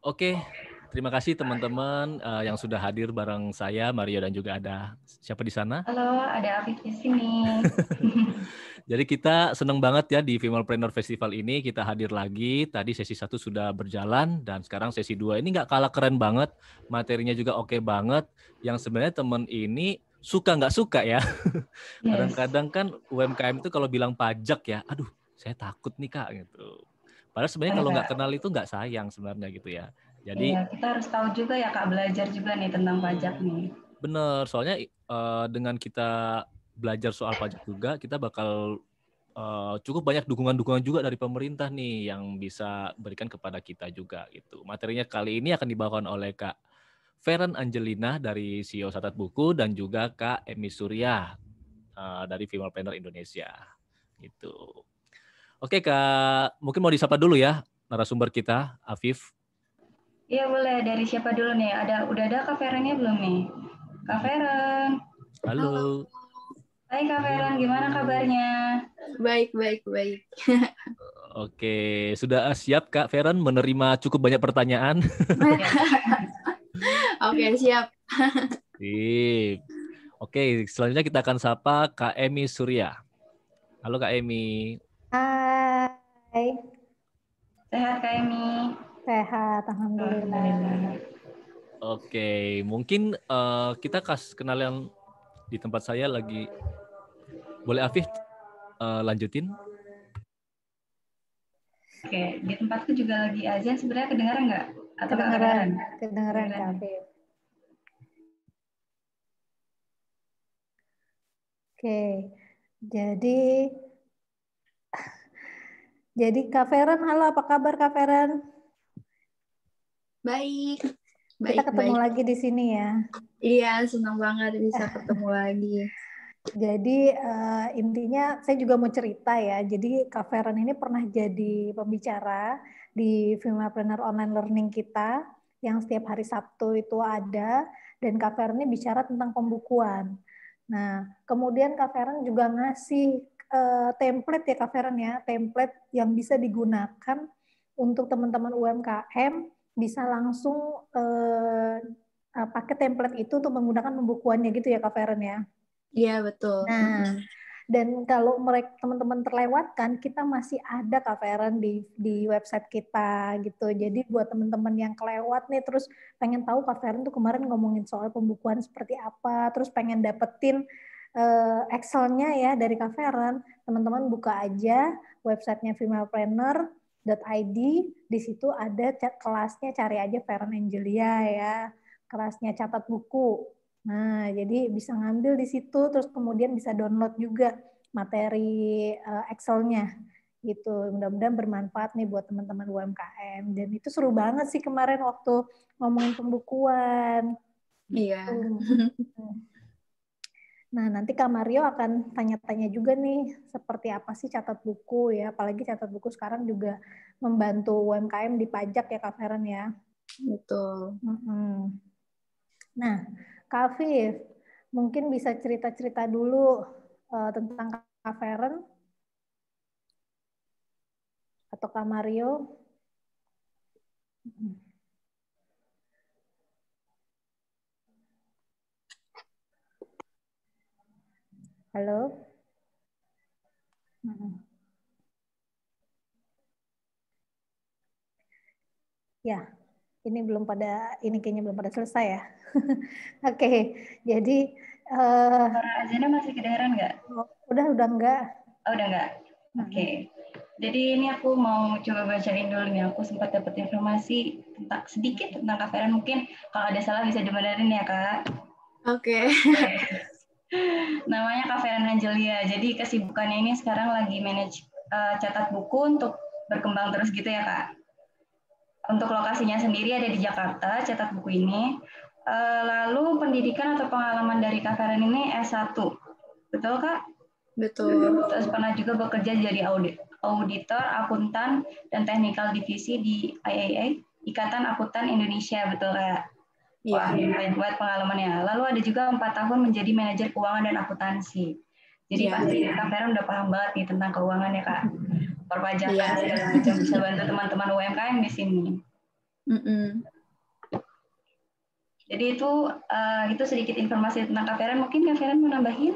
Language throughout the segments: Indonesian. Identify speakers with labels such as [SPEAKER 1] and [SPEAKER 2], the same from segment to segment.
[SPEAKER 1] Oke, terima kasih teman-teman yang sudah hadir bareng saya, Mario, dan juga ada siapa di sana?
[SPEAKER 2] Halo, ada Afif di sini.
[SPEAKER 1] Jadi kita senang banget ya di Femalepreneur Festival ini kita hadir lagi. Tadi sesi 1 sudah berjalan dan sekarang sesi 2 ini nggak kalah keren banget. Materinya juga oke banget. Yang sebenarnya teman ini suka nggak suka ya.
[SPEAKER 2] Yes.
[SPEAKER 1] Kadang-kadang kan UMKM itu kalau bilang pajak ya, aduh saya takut nih Kak gitu. Padahal sebenarnya
[SPEAKER 2] Benar,
[SPEAKER 1] kalau nggak
[SPEAKER 2] Kak.
[SPEAKER 1] kenal itu nggak sayang sebenarnya gitu ya. Jadi
[SPEAKER 2] Iya, kita harus tahu juga ya, Kak, belajar juga nih tentang pajak nih.
[SPEAKER 1] bener, soalnya dengan kita belajar soal pajak juga, kita bakal cukup banyak dukungan-dukungan juga dari pemerintah nih yang bisa berikan kepada kita juga gitu. Materinya kali ini akan dibawakan oleh Kak Feren Angelina dari CEO Satat Buku dan juga Kak Emi Surya dari Femalepreneur Indonesia gitu. Oke Kak, mungkin mau disapa dulu ya narasumber kita, Afif.
[SPEAKER 2] Iya, boleh. Dari siapa dulu nih? Udah ada Kak Ferennya belum nih? Kak Feren.
[SPEAKER 1] Halo.
[SPEAKER 2] Hai Kak Feren, gimana kabarnya?
[SPEAKER 3] Baik, baik, baik.
[SPEAKER 1] Oke, sudah siap Kak Feren menerima cukup banyak pertanyaan?
[SPEAKER 3] Oke, siap.
[SPEAKER 1] Sip. Oke, selanjutnya kita akan sapa Kak Emi Surya. Halo Kak Emi.
[SPEAKER 4] Hai,
[SPEAKER 2] Sehat Kak Emi?
[SPEAKER 4] sehat, alhamdulillah.
[SPEAKER 1] Oke, mungkin kita kenalan di tempat saya lagi. Boleh Afif lanjutin?
[SPEAKER 2] Oke, di tempatku juga lagi azan. Sebenarnya kedengaran nggak? Atau nggak kedengaran?
[SPEAKER 4] Kedengeran Kak Afif. Oke, jadi Kak Feren, halo, apa kabar Kak Feren?
[SPEAKER 3] Baik,
[SPEAKER 4] Kita
[SPEAKER 3] baik,
[SPEAKER 4] ketemu
[SPEAKER 3] baik.
[SPEAKER 4] lagi di sini ya.
[SPEAKER 3] Iya, senang banget bisa ketemu lagi.
[SPEAKER 4] Jadi intinya saya juga mau cerita ya. Jadi Kak Feren ini pernah jadi pembicara di Femalepreneur Online Learning kita yang setiap hari Sabtu itu ada, dan Kak Feren ini bicara tentang pembukuan. Nah, kemudian Kak Feren juga ngasih template ya Kak Feren ya, template yang bisa digunakan untuk teman-teman UMKM bisa langsung pakai template itu untuk menggunakan pembukuannya gitu ya Kak Feren ya.
[SPEAKER 3] Iya, betul.
[SPEAKER 4] Nah, dan kalau mereka teman-teman terlewatkan, kita masih ada Kak Feren di website kita gitu. Jadi buat teman-teman yang kelewat nih, terus pengen tahu Kak Feren tuh kemarin ngomongin soal pembukuan seperti apa, terus pengen dapetin Excel-nya ya dari Kak Feren, teman-teman buka aja websitenya femalepreneur.id. Di situ ada kelasnya, cari aja Feren Angelia ya, kelasnya catat buku. Nah, jadi bisa ngambil di situ, terus kemudian bisa download juga materi Excel-nya gitu. Mudah-mudahan bermanfaat nih buat teman-teman UMKM. Dan itu seru banget sih kemarin waktu ngomongin pembukuan.
[SPEAKER 3] Iya.
[SPEAKER 4] Nah, nanti Kak Mario akan tanya-tanya juga nih, seperti apa sih catat buku ya. Apalagi catat buku sekarang juga membantu UMKM di pajak ya Kak Feren ya.
[SPEAKER 3] Betul.
[SPEAKER 4] Nah, Kak Afif, mungkin bisa cerita-cerita dulu tentang Kak Feren atau Kak Mario. Halo? Ya, ini kayaknya belum pada selesai ya. Oke, jadi
[SPEAKER 2] Suara azannya masih kedengaran nggak?
[SPEAKER 4] udah enggak.
[SPEAKER 2] Oh, udah nggak? Oke. Jadi ini aku mau coba bacain dulu nih. Aku sempat dapat informasi sedikit tentang Kak Feren. Mungkin kalau ada salah bisa dibenerin ya Kak.
[SPEAKER 3] Oke.
[SPEAKER 2] Namanya Kak Feren Angelia. Jadi kesibukannya ini sekarang lagi manage catat buku untuk berkembang terus gitu ya Kak. Untuk lokasinya sendiri ada di Jakarta, cetak buku ini. Lalu pendidikan atau pengalaman dari Kak Feren ini S1. Betul Kak?
[SPEAKER 3] Betul.
[SPEAKER 2] Terus pernah juga bekerja jadi auditor, akuntan, dan technical divisi di IAA, Ikatan Akuntan Indonesia, betul Kak? Wah, banyak banget pengalamannya. Lalu ada juga 4 tahun menjadi manajer keuangan dan akuntansi. Jadi pasti Kak Feren udah paham banget nih tentang keuangan ya Kak. Perpajakan segala macam, bisa bantu teman-teman UMKM di sini.
[SPEAKER 3] Mm-mm.
[SPEAKER 2] Jadi itu sedikit informasi tentang Kak Feren. Mungkin Kak Feren mau nambahin?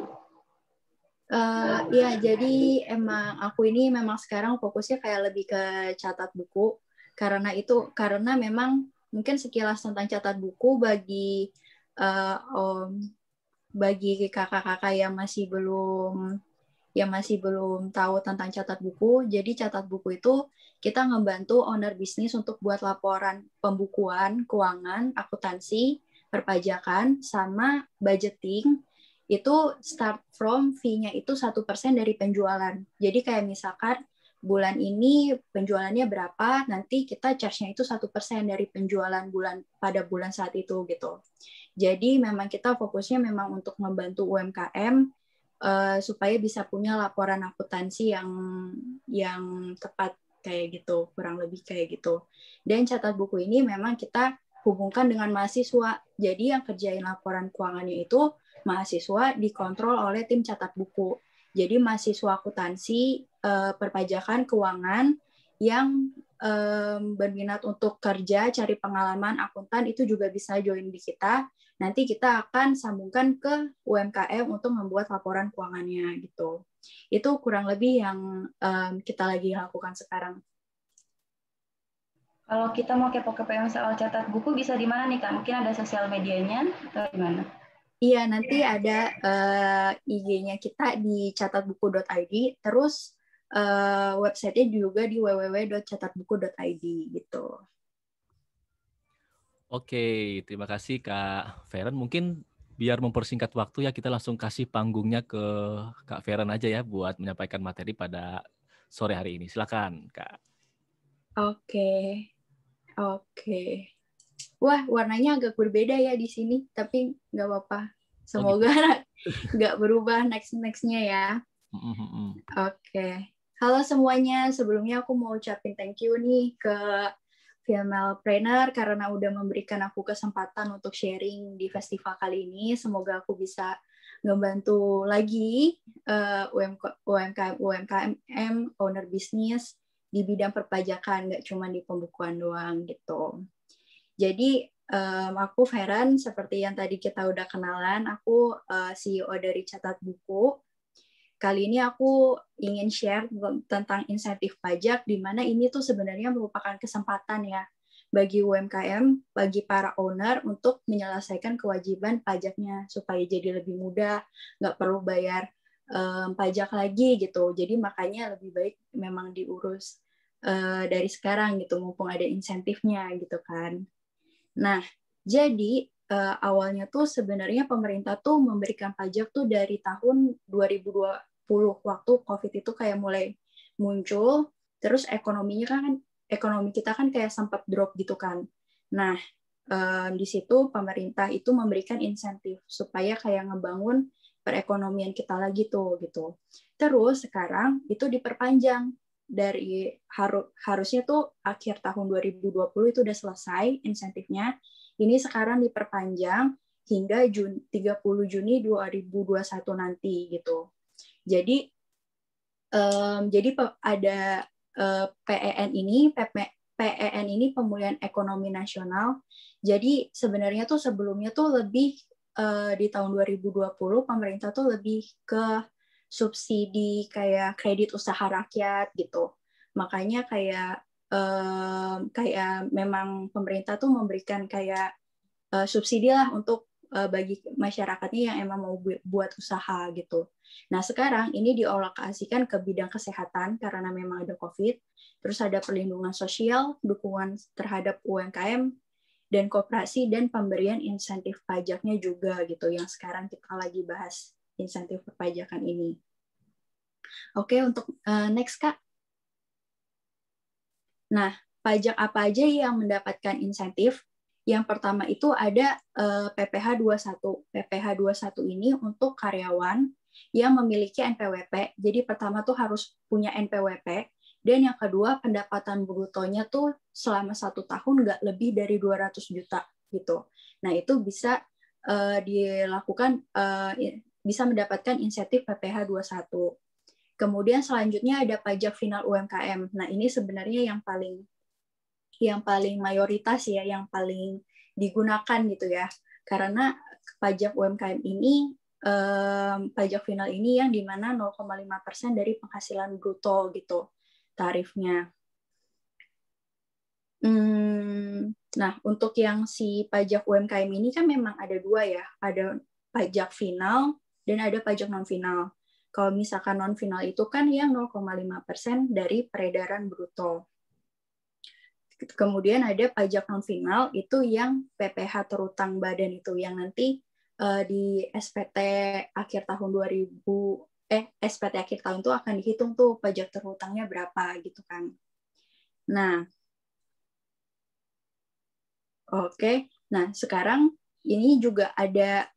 [SPEAKER 3] Ya, jadi emang aku ini memang sekarang fokusnya kayak lebih ke catat buku. Karena memang mungkin sekilas tentang catat buku bagi kakak-kakak yang masih belum tahu tentang catat buku. Jadi catat buku itu kita ngebantu owner bisnis untuk buat laporan pembukuan, keuangan, akuntansi, perpajakan, sama budgeting. Itu start from fee-nya itu 1% dari penjualan. Jadi kayak misalkan bulan ini penjualannya berapa, nanti kita charge-nya itu 1% dari penjualan pada bulan saat itu gitu. Jadi memang kita fokusnya memang untuk membantu UMKM supaya bisa punya laporan akuntansi yang tepat kayak gitu, kurang lebih kayak gitu. Dan catat buku ini memang kita hubungkan dengan mahasiswa. Jadi yang kerjain laporan keuangannya itu mahasiswa dikontrol oleh tim catat buku. Jadi mahasiswa akuntansi, perpajakan, keuangan yang berminat untuk kerja, cari pengalaman akuntan itu juga bisa join di kita. Nanti kita akan sambungkan ke UMKM untuk membuat laporan keuangannya gitu. Itu kurang lebih yang kita lagi lakukan sekarang.
[SPEAKER 2] Kalau kita mau kepo-kepo yang soal catat buku, bisa di mana nih Kak? Mungkin ada sosial medianya atau di mana?
[SPEAKER 3] Iya, nanti ada IG-nya kita di catatbuku.id, terus website-nya juga di www.catatbuku.id gitu.
[SPEAKER 1] Oke, terima kasih Kak Feren. Mungkin biar mempersingkat waktu ya, kita langsung kasih panggungnya ke Kak Feren aja ya buat menyampaikan materi pada sore hari ini. Silakan Kak.
[SPEAKER 3] Oke. Wah, warnanya agak berbeda ya di sini, tapi nggak apa-apa. Semoga nggak berubah next-nya ya. Oke. Halo semuanya, sebelumnya aku mau ucapin thank you nih ke Femalpreneur karena udah memberikan aku kesempatan untuk sharing di festival kali ini. Semoga aku bisa ngebantu lagi UMKM, owner bisnis di bidang perpajakan, nggak cuma di pembukuan doang gitu. Jadi aku Feren, seperti yang tadi kita udah kenalan, aku CEO dari Catat Buku. Kali ini aku ingin share tentang insentif pajak, di mana ini tuh sebenarnya merupakan kesempatan ya bagi UMKM, bagi para owner untuk menyelesaikan kewajiban pajaknya supaya jadi lebih mudah, nggak perlu bayar pajak lagi gitu. Jadi makanya lebih baik memang diurus dari sekarang gitu, mumpung ada insentifnya gitu kan. Nah, jadi awalnya tuh sebenarnya pemerintah tuh memberikan pajak tuh dari tahun 2020 waktu COVID itu kayak mulai muncul, terus ekonomi kita kan kayak sempat drop gitu kan. Nah, di situ pemerintah itu memberikan insentif supaya kayak ngebangun perekonomian kita lagi tuh gitu. Terus sekarang itu diperpanjang dari harusnya tuh akhir tahun 2020 itu udah selesai insentifnya. Ini sekarang diperpanjang hingga 30 Juni 2021 nanti gitu. Jadi ada PEN ini pemulihan ekonomi nasional. Jadi sebenarnya tuh sebelumnya tuh lebih di tahun 2020 pemerintah tuh lebih ke subsidi kayak kredit usaha rakyat gitu. Makanya kayak memang pemerintah tuh memberikan kayak subsidi lah untuk bagi masyarakatnya yang emang mau buat usaha gitu. Nah sekarang ini dialokasikan ke bidang kesehatan karena memang ada COVID, terus ada perlindungan sosial, dukungan terhadap UMKM, dan koperasi, dan pemberian insentif pajaknya juga gitu, yang sekarang kita lagi bahas insentif perpajakan ini. Oke, untuk next Kak. Nah, pajak apa aja yang mendapatkan insentif? Yang pertama itu ada PPh 21. PPh 21 ini untuk karyawan yang memiliki NPWP. Jadi pertama tuh harus punya NPWP. Dan yang kedua, pendapatan brutonya tuh selama 1 tahun nggak lebih dari 200 juta gitu. Nah, itu bisa dilakukan, bisa mendapatkan insentif PPh 21. Kemudian selanjutnya ada pajak final UMKM. Nah, ini sebenarnya yang paling yang paling mayoritas ya, yang paling digunakan gitu ya. Karena pajak UMKM ini, pajak final ini yang dimana 0,5% dari penghasilan bruto gitu tarifnya. Nah, untuk yang si pajak UMKM ini kan memang ada dua ya, ada pajak final dan ada pajak non-final. Kalau misalkan non-final itu kan yang 0,5% dari peredaran bruto. Kemudian ada pajak non-final, itu yang PPh terutang badan itu, yang nanti di SPT akhir tahun SPT akhir tahun itu akan dihitung tuh pajak terutangnya berapa gitu kan. Nah, oke. Nah, sekarang ini juga ada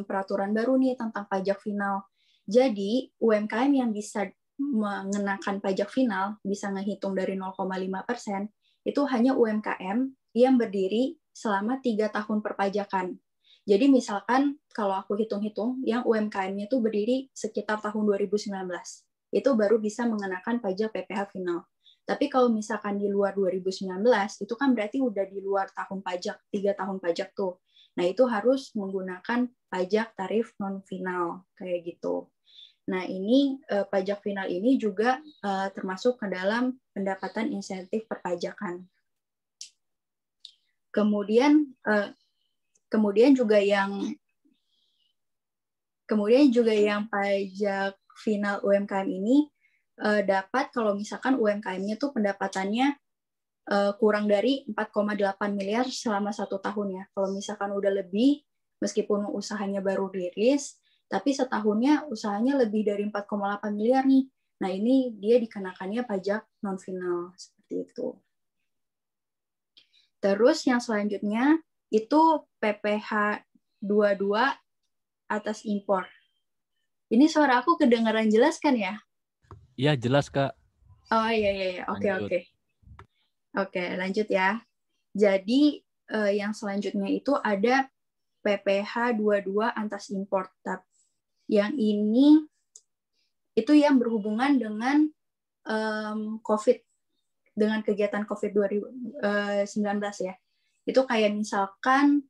[SPEAKER 3] peraturan baru nih tentang pajak final. Jadi, UMKM yang bisa mengenakan pajak final, bisa ngehitung dari 0,5%, itu hanya UMKM yang berdiri selama 3 tahun perpajakan. Jadi, misalkan kalau aku hitung-hitung, yang UMKM-nya itu berdiri sekitar tahun 2019, itu baru bisa mengenakan pajak PPh final. Tapi kalau misalkan di luar 2019, itu kan berarti udah di luar tahun pajak, 3 tahun pajak tuh. Nah, itu harus menggunakan pajak tarif non-final, kayak gitu. Nah, ini pajak final ini juga termasuk ke dalam pendapatan insentif perpajakan. Kemudian juga yang pajak final UMKM ini dapat kalau misalkan UMKM-nya tuh pendapatannya kurang dari 4,8 miliar selama 1 tahun ya. Kalau misalkan udah lebih, meskipun usahanya baru rilis, tapi setahunnya usahanya lebih dari 4,8 miliar nih. Nah, ini dia dikenakannya pajak non-final, seperti itu. Terus yang selanjutnya, itu PPh 22 atas impor. Ini suara aku kedengaran jelas kan ya?
[SPEAKER 1] Iya, jelas, Kak.
[SPEAKER 3] Oh iya. Oke, lanjut ya. Jadi yang selanjutnya itu ada PPh 22 atas impor. Yang ini itu yang berhubungan dengan COVID, dengan kegiatan COVID-19 ya. Itu kayak misalkan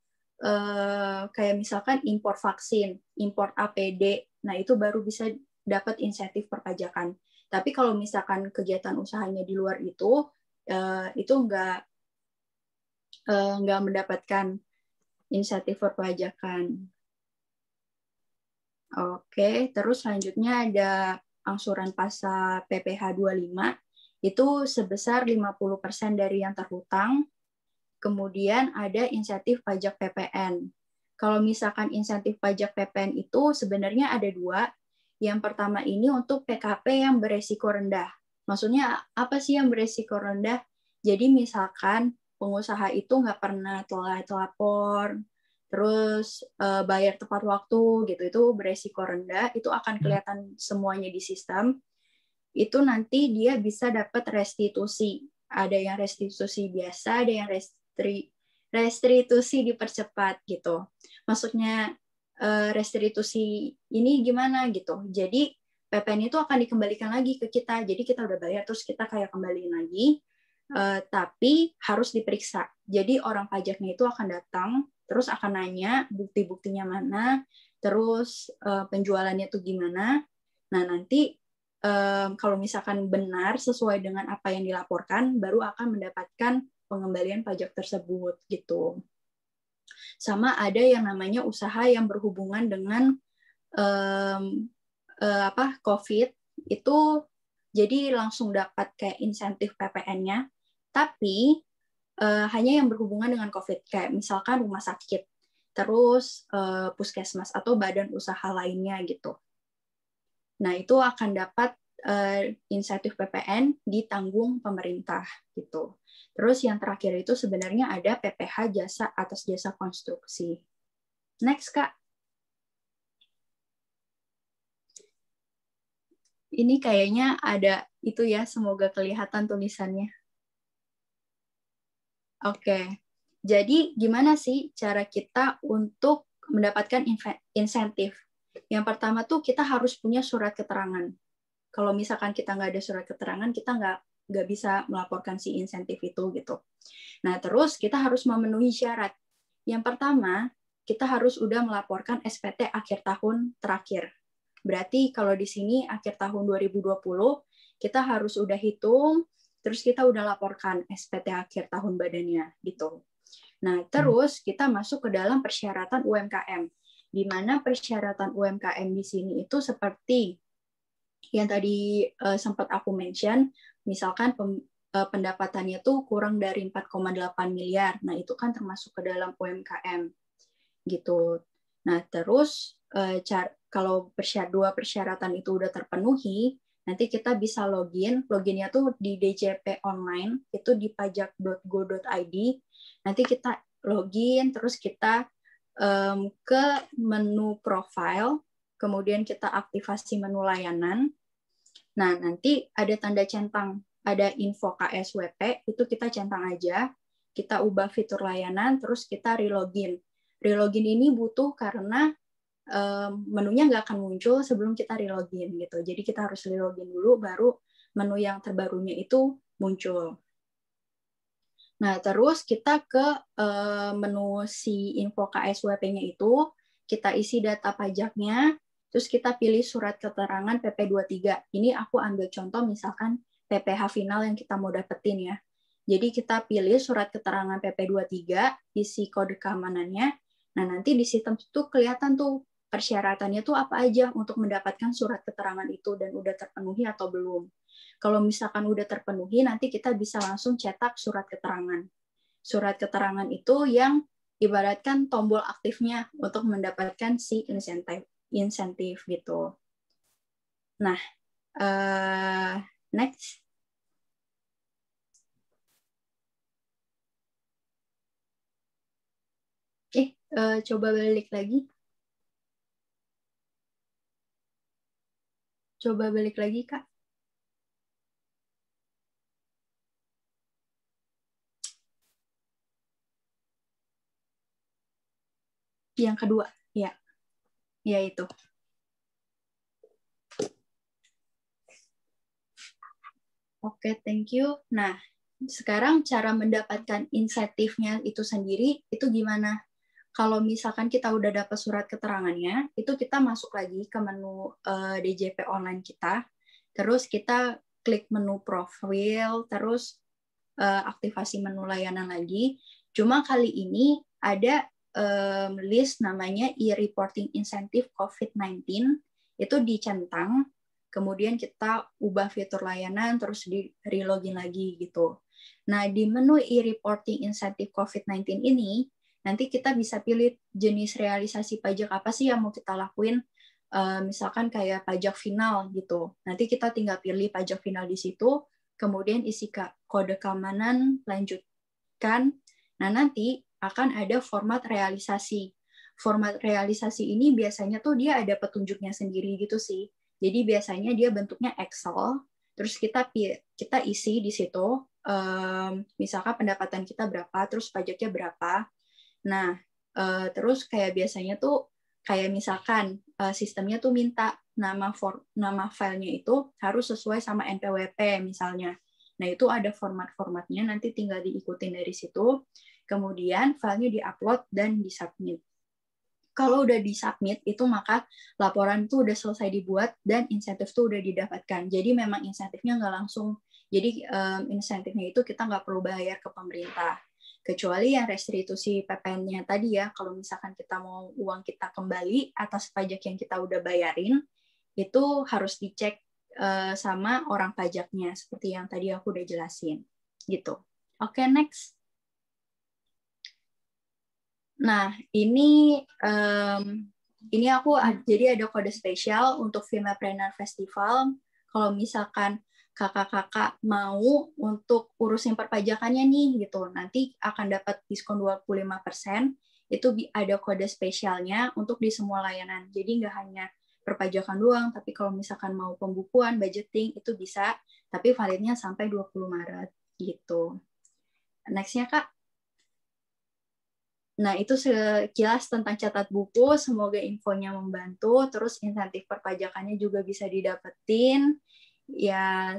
[SPEAKER 3] impor vaksin, impor APD. Nah, itu baru bisa dapat insentif perpajakan. Tapi kalau misalkan kegiatan usahanya di luar itu nggak mendapatkan insentif perpajakan. Oke, terus selanjutnya ada angsuran pasa PPh 25, itu sebesar 50% dari yang terhutang. Kemudian ada insentif pajak PPN. Kalau misalkan insentif pajak PPN itu sebenarnya ada dua. Yang pertama ini untuk PKP yang beresiko rendah. Maksudnya apa sih yang beresiko rendah? Jadi misalkan pengusaha itu nggak pernah telat lapor, terus bayar tepat waktu gitu, itu beresiko rendah, itu akan kelihatan semuanya di sistem. Itu nanti dia bisa dapat restitusi. Ada yang restitusi biasa, ada yang restitusi dipercepat gitu. Maksudnya restitusi ini gimana gitu. Jadi PPN itu akan dikembalikan lagi ke kita. Jadi kita udah bayar terus kita kayak kembaliin lagi. Tapi harus diperiksa. Jadi orang pajaknya itu akan datang, terus akan nanya bukti-buktinya mana, terus penjualannya tuh gimana. Nah, nanti kalau misalkan benar sesuai dengan apa yang dilaporkan, baru akan mendapatkan pengembalian pajak tersebut gitu. Sama ada yang namanya usaha yang berhubungan dengan COVID, itu jadi langsung dapat kayak insentif PPN-nya, tapi hanya yang berhubungan dengan COVID, kayak misalkan rumah sakit, terus puskesmas atau badan usaha lainnya gitu. Nah, itu akan dapat insentif PPN ditanggung pemerintah gitu. Terus yang terakhir itu sebenarnya ada PPh jasa atas jasa konstruksi. Next, Kak. Ini kayaknya ada itu ya, semoga kelihatan tulisannya. Oke. Jadi gimana sih cara kita untuk mendapatkan insentif? Yang pertama tuh kita harus punya surat keterangan. Kalau misalkan kita nggak ada surat keterangan, kita nggak bisa melaporkan si insentif itu gitu. Nah, terus kita harus memenuhi syarat. Yang pertama, kita harus udah melaporkan SPT akhir tahun terakhir. Berarti kalau di sini akhir tahun 2020, kita harus udah hitung, terus kita udah laporkan SPT akhir tahun badannya gitu. Nah, terus kita masuk ke dalam persyaratan UMKM, di mana persyaratan UMKM di sini itu seperti yang tadi sempat aku mention, misalkan pendapatannya tuh kurang dari 4,8 miliar. Nah, itu kan termasuk ke dalam UMKM gitu. Nah, terus kalau dua persyaratan itu udah terpenuhi, nanti kita bisa login. Loginnya tuh di DJP online, itu di pajak.go.id. Nanti kita login, terus kita ke menu profile, kemudian kita aktivasi menu layanan. Nah, nanti ada tanda centang, ada info KSWP, itu kita centang aja, kita ubah fitur layanan, terus kita relogin. Relogin ini butuh karena menunya nggak akan muncul sebelum kita relogin gitu. Jadi kita harus relogin dulu, baru menu yang terbarunya itu muncul. Nah, terus kita ke menu si info KSWP-nya itu, kita isi data pajaknya, terus kita pilih surat keterangan PP23. Ini aku ambil contoh misalkan PPh final yang kita mau dapetin ya. Jadi kita pilih surat keterangan PP23, isi kode keamanannya. Nah, nanti di sistem itu kelihatan tuh persyaratannya tuh apa aja untuk mendapatkan surat keterangan itu dan udah terpenuhi atau belum. Kalau misalkan udah terpenuhi, nanti kita bisa langsung cetak surat keterangan. Surat keterangan itu yang ibaratkan tombol aktifnya untuk mendapatkan si insentif gitu. Nah, next. Coba balik lagi. Coba balik lagi, Kak. Yang kedua, ya. Ya itu. Oke, thank you. Nah, sekarang cara mendapatkan insentifnya itu sendiri, itu gimana? Kalau misalkan kita udah dapat surat keterangannya, itu kita masuk lagi ke menu DJP online kita, terus kita klik menu profil, terus aktivasi menu layanan lagi. Cuma kali ini ada list namanya e-reporting insentif COVID-19, itu dicentang, kemudian kita ubah fitur layanan, terus di relogin lagi gitu. Nah, di menu e-reporting insentif COVID-19 ini, nanti kita bisa pilih jenis realisasi pajak apa sih yang mau kita lakuin, misalkan kayak pajak final gitu. Nanti kita tinggal pilih pajak final di situ, kemudian isi kode keamanan, lanjutkan. Nah, nanti akan ada format realisasi. Format realisasi ini biasanya tuh dia ada petunjuknya sendiri gitu sih. Jadi biasanya dia bentuknya Excel, terus kita isi di situ, misalkan pendapatan kita berapa, terus pajaknya berapa. Nah, terus kayak biasanya tuh, kayak misalkan sistemnya tuh minta nama filenya itu harus sesuai sama NPWP misalnya. Nah, itu ada format-formatnya, nanti tinggal diikutin dari situ. Kemudian filenya di-upload dan di-submit. Kalau udah di-submit, itu maka laporan itu udah selesai dibuat dan insentif itu udah didapatkan. Jadi memang insentifnya nggak langsung. Jadi insentifnya itu kita nggak perlu bayar ke pemerintah. Kecuali yang restitusi PPN-nya tadi ya, kalau misalkan kita mau uang kita kembali atas pajak yang kita udah bayarin, itu harus dicek sama orang pajaknya, seperti yang tadi aku udah jelasin. Gitu. Oke, next. Nah, ini aku jadi ada kode spesial untuk Femapreneur Festival. Kalau misalkan kakak-kakak mau untuk urusin perpajakannya nih gitu, nanti akan dapat diskon 25%. Itu ada kode spesialnya untuk di semua layanan. Jadi nggak hanya perpajakan doang, tapi kalau misalkan mau pembukuan, budgeting, itu bisa, tapi validnya sampai 20 Maret gitu. Next-nya, Kak. Nah, itu sekilas tentang catat buku. Semoga infonya membantu. Terus insentif perpajakannya juga bisa didapetin. ya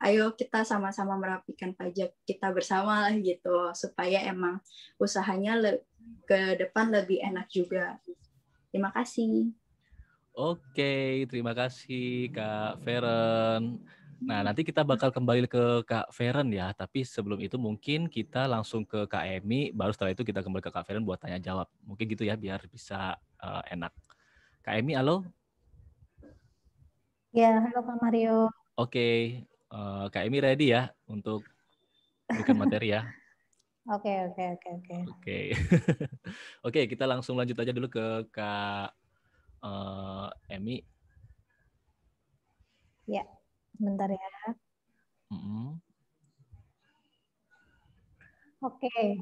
[SPEAKER 3] ayo kita sama-sama merapikan pajak kita bersama lah gitu supaya emang usahanya ke depan lebih enak juga. Terima kasih.
[SPEAKER 1] Oke, terima kasih Kak Feren. Nah, nanti kita bakal kembali ke Kak Feren ya, tapi sebelum itu mungkin kita langsung ke Kak Emi, baru setelah itu kita kembali ke Kak Feren buat tanya jawab. Mungkin gitu ya, biar bisa enak. Kak Emi, halo?
[SPEAKER 4] Ya, halo Kak Mario.
[SPEAKER 1] Oke, Kak Emi ready ya untuk berikan materi ya?
[SPEAKER 4] Oke.
[SPEAKER 1] Oke. Oke, kita langsung lanjut aja dulu ke Kak Emi.
[SPEAKER 4] Ya, sebentar ya. Oke.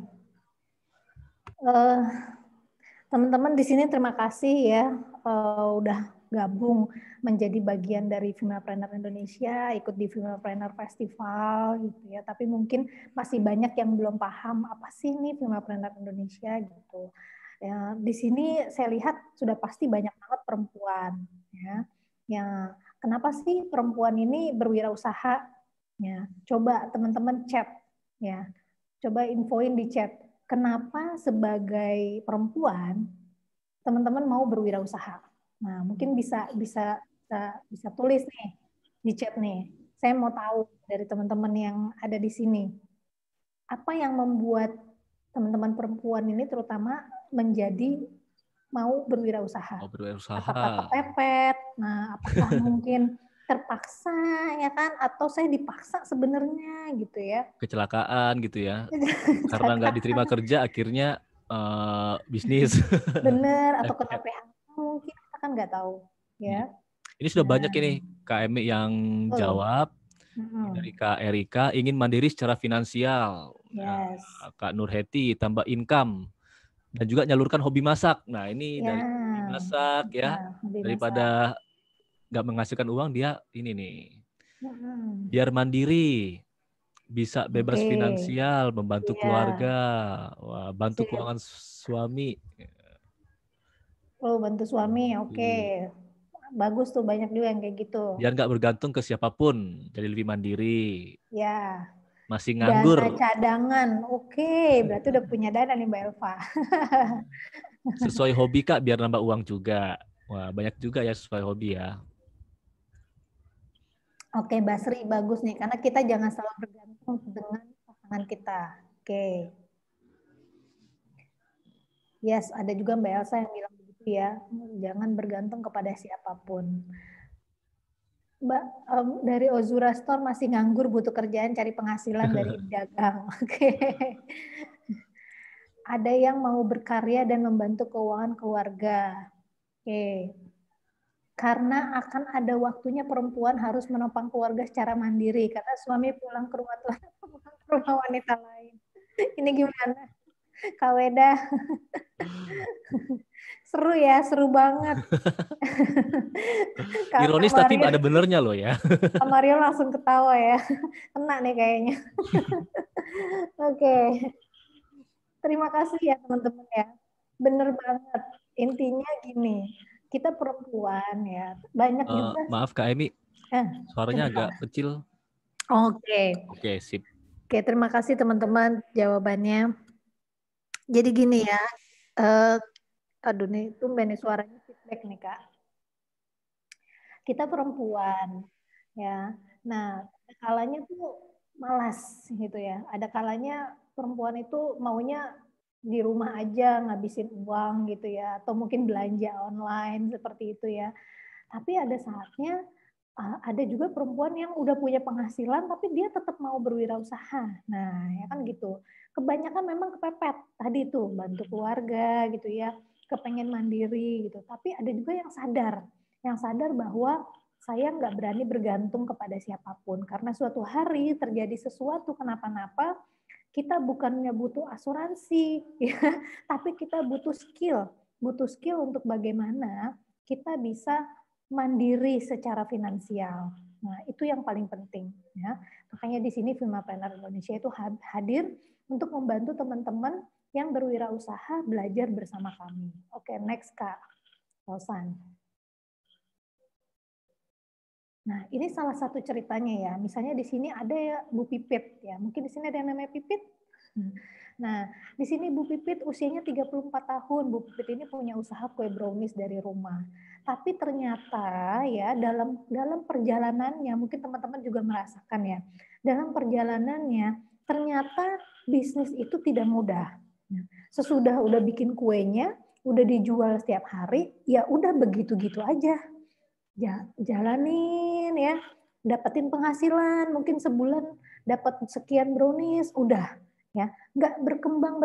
[SPEAKER 4] Teman-teman di sini terima kasih ya udah gabung menjadi bagian dari Femapreneur Indonesia, ikut di Femapreneur Festival gitu ya. Tapi mungkin masih banyak yang belum paham apa sih nih Femapreneur Indonesia gitu. Ya, di sini saya lihat sudah pasti banyak banget perempuan ya. Ya, kenapa sih perempuan ini berwirausaha? Ya, coba teman-teman chat ya. Coba infoin di chat. Kenapa sebagai perempuan teman-teman mau berwirausaha? Nah, mungkin bisa tulis nih di chat nih. Saya mau tahu dari teman-teman yang ada di sini. Apa yang membuat teman-teman perempuan ini terutama menjadi mau berwirausaha?
[SPEAKER 1] Mau berwirausaha.
[SPEAKER 4] Apakah kepepet? Nah, apakah mungkin terpaksa ya kan? Atau saya dipaksa sebenarnya gitu ya?
[SPEAKER 1] Kecelakaan gitu ya? Karena nggak diterima kerja akhirnya bisnis.
[SPEAKER 4] Bener, atau kena PHK mungkin kita kan nggak tahu ya.
[SPEAKER 1] Ini sudah banyak ini KMI yang jawab. Dari Kak Erika ingin mandiri secara finansial.
[SPEAKER 4] Yes.
[SPEAKER 1] Kak Nurheti tambah income dan juga nyalurkan hobi masak. Nah ini dari hobi masak ya, daripada nggak menghasilkan uang dia ini nih. Biar mandiri, bisa bebas finansial, membantu keluarga, wah, bantu keuangan suami.
[SPEAKER 4] Oh, bantu suami, oke. Bagus tuh, banyak juga yang kayak gitu.
[SPEAKER 1] Biar nggak bergantung ke siapapun, jadi lebih mandiri.
[SPEAKER 4] Ya.
[SPEAKER 1] Masih nganggur.
[SPEAKER 4] Dana cadangan, oke. Berarti udah punya dana nih Mbak Elva.
[SPEAKER 1] Sesuai hobi Kak, biar nambah uang juga. Wah, banyak juga ya sesuai hobi ya.
[SPEAKER 4] Oke, Basri, bagus nih. Karena kita jangan selalu bergantung dengan pasangan kita. Oke. Yes, ada juga Mbak Elsa yang bilang begitu ya. Jangan bergantung kepada siapapun. Mbak, dari Ozura Store masih nganggur, butuh kerjaan, cari penghasilan dari dagang. Oke. Ada yang mau berkarya dan membantu keuangan keluarga. Oke. Karena akan ada waktunya perempuan harus menopang keluarga secara mandiri. Karena suami pulang ke rumah Tuhan, pulang ke rumah wanita lain. Ini gimana? Kak Weda. Seru ya, seru banget.
[SPEAKER 1] Ironis tapi ada benernya loh ya.
[SPEAKER 4] Kak Mario langsung ketawa ya. Kena nih kayaknya. Oke. Terima kasih ya teman-teman ya. Bener banget. Intinya gini, kita perempuan ya. Banyak juga.
[SPEAKER 1] Maaf Kak Emi, suaranya agak kecil.
[SPEAKER 4] Oke.
[SPEAKER 1] Oke, sip.
[SPEAKER 4] Oke, terima kasih teman-teman jawabannya. Jadi gini ya. Aduh nih, tumben nih suaranya feedback nih Kak. Kita perempuan ya. Nah, kalanya tuh malas gitu ya. Ada kalanya perempuan itu maunya di rumah aja ngabisin uang gitu ya, atau mungkin belanja online seperti itu ya. Tapi ada saatnya ada juga perempuan yang udah punya penghasilan tapi dia tetap mau berwirausaha. Nah, ya kan gitu. Kebanyakan memang kepepet tadi tuh bantu keluarga gitu ya, kepengen mandiri gitu. Tapi ada juga yang sadar bahwa saya nggak berani bergantung kepada siapapun karena suatu hari terjadi sesuatu kenapa-napa, kita bukannya butuh asuransi, ya, tapi kita butuh skill untuk bagaimana kita bisa mandiri secara finansial. Nah, itu yang paling penting. Ya. Makanya di sini Femapreneur Indonesia itu hadir untuk membantu teman-teman yang berwirausaha belajar bersama kami. Oke, next Kak Rosan. Nah, ini salah satu ceritanya ya. Misalnya di sini ada ya Bu Pipit ya. Mungkin di sini ada yang namanya Pipit. Nah, di sini Bu Pipit usianya 34 tahun. Bu Pipit ini punya usaha kue brownies dari rumah. Tapi ternyata ya dalam perjalanannya, mungkin teman-teman juga merasakan ya. Dalam perjalanannya ternyata bisnis itu tidak mudah. Sesudah udah bikin kuenya, udah dijual setiap hari, ya udah begitu-gitu aja. Jalanin ya, dapetin penghasilan, mungkin sebulan dapat sekian brownies, udah ya, nggak berkembang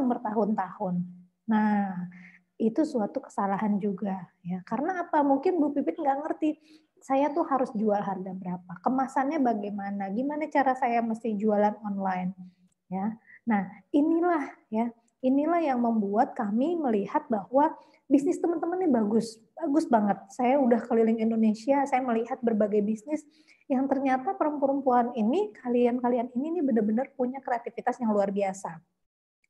[SPEAKER 4] bertahun-tahun. Nah, itu suatu kesalahan juga ya, karena apa? Mungkin Bu Pipit nggak ngerti saya tuh harus jual harga berapa, kemasannya bagaimana, gimana cara saya mesti jualan online ya. Nah, inilah yang membuat kami melihat bahwa bisnis teman-teman ini bagus banget. Saya udah keliling Indonesia, saya melihat berbagai bisnis yang ternyata perempuan ini, kalian ini benar-benar punya kreativitas yang luar biasa.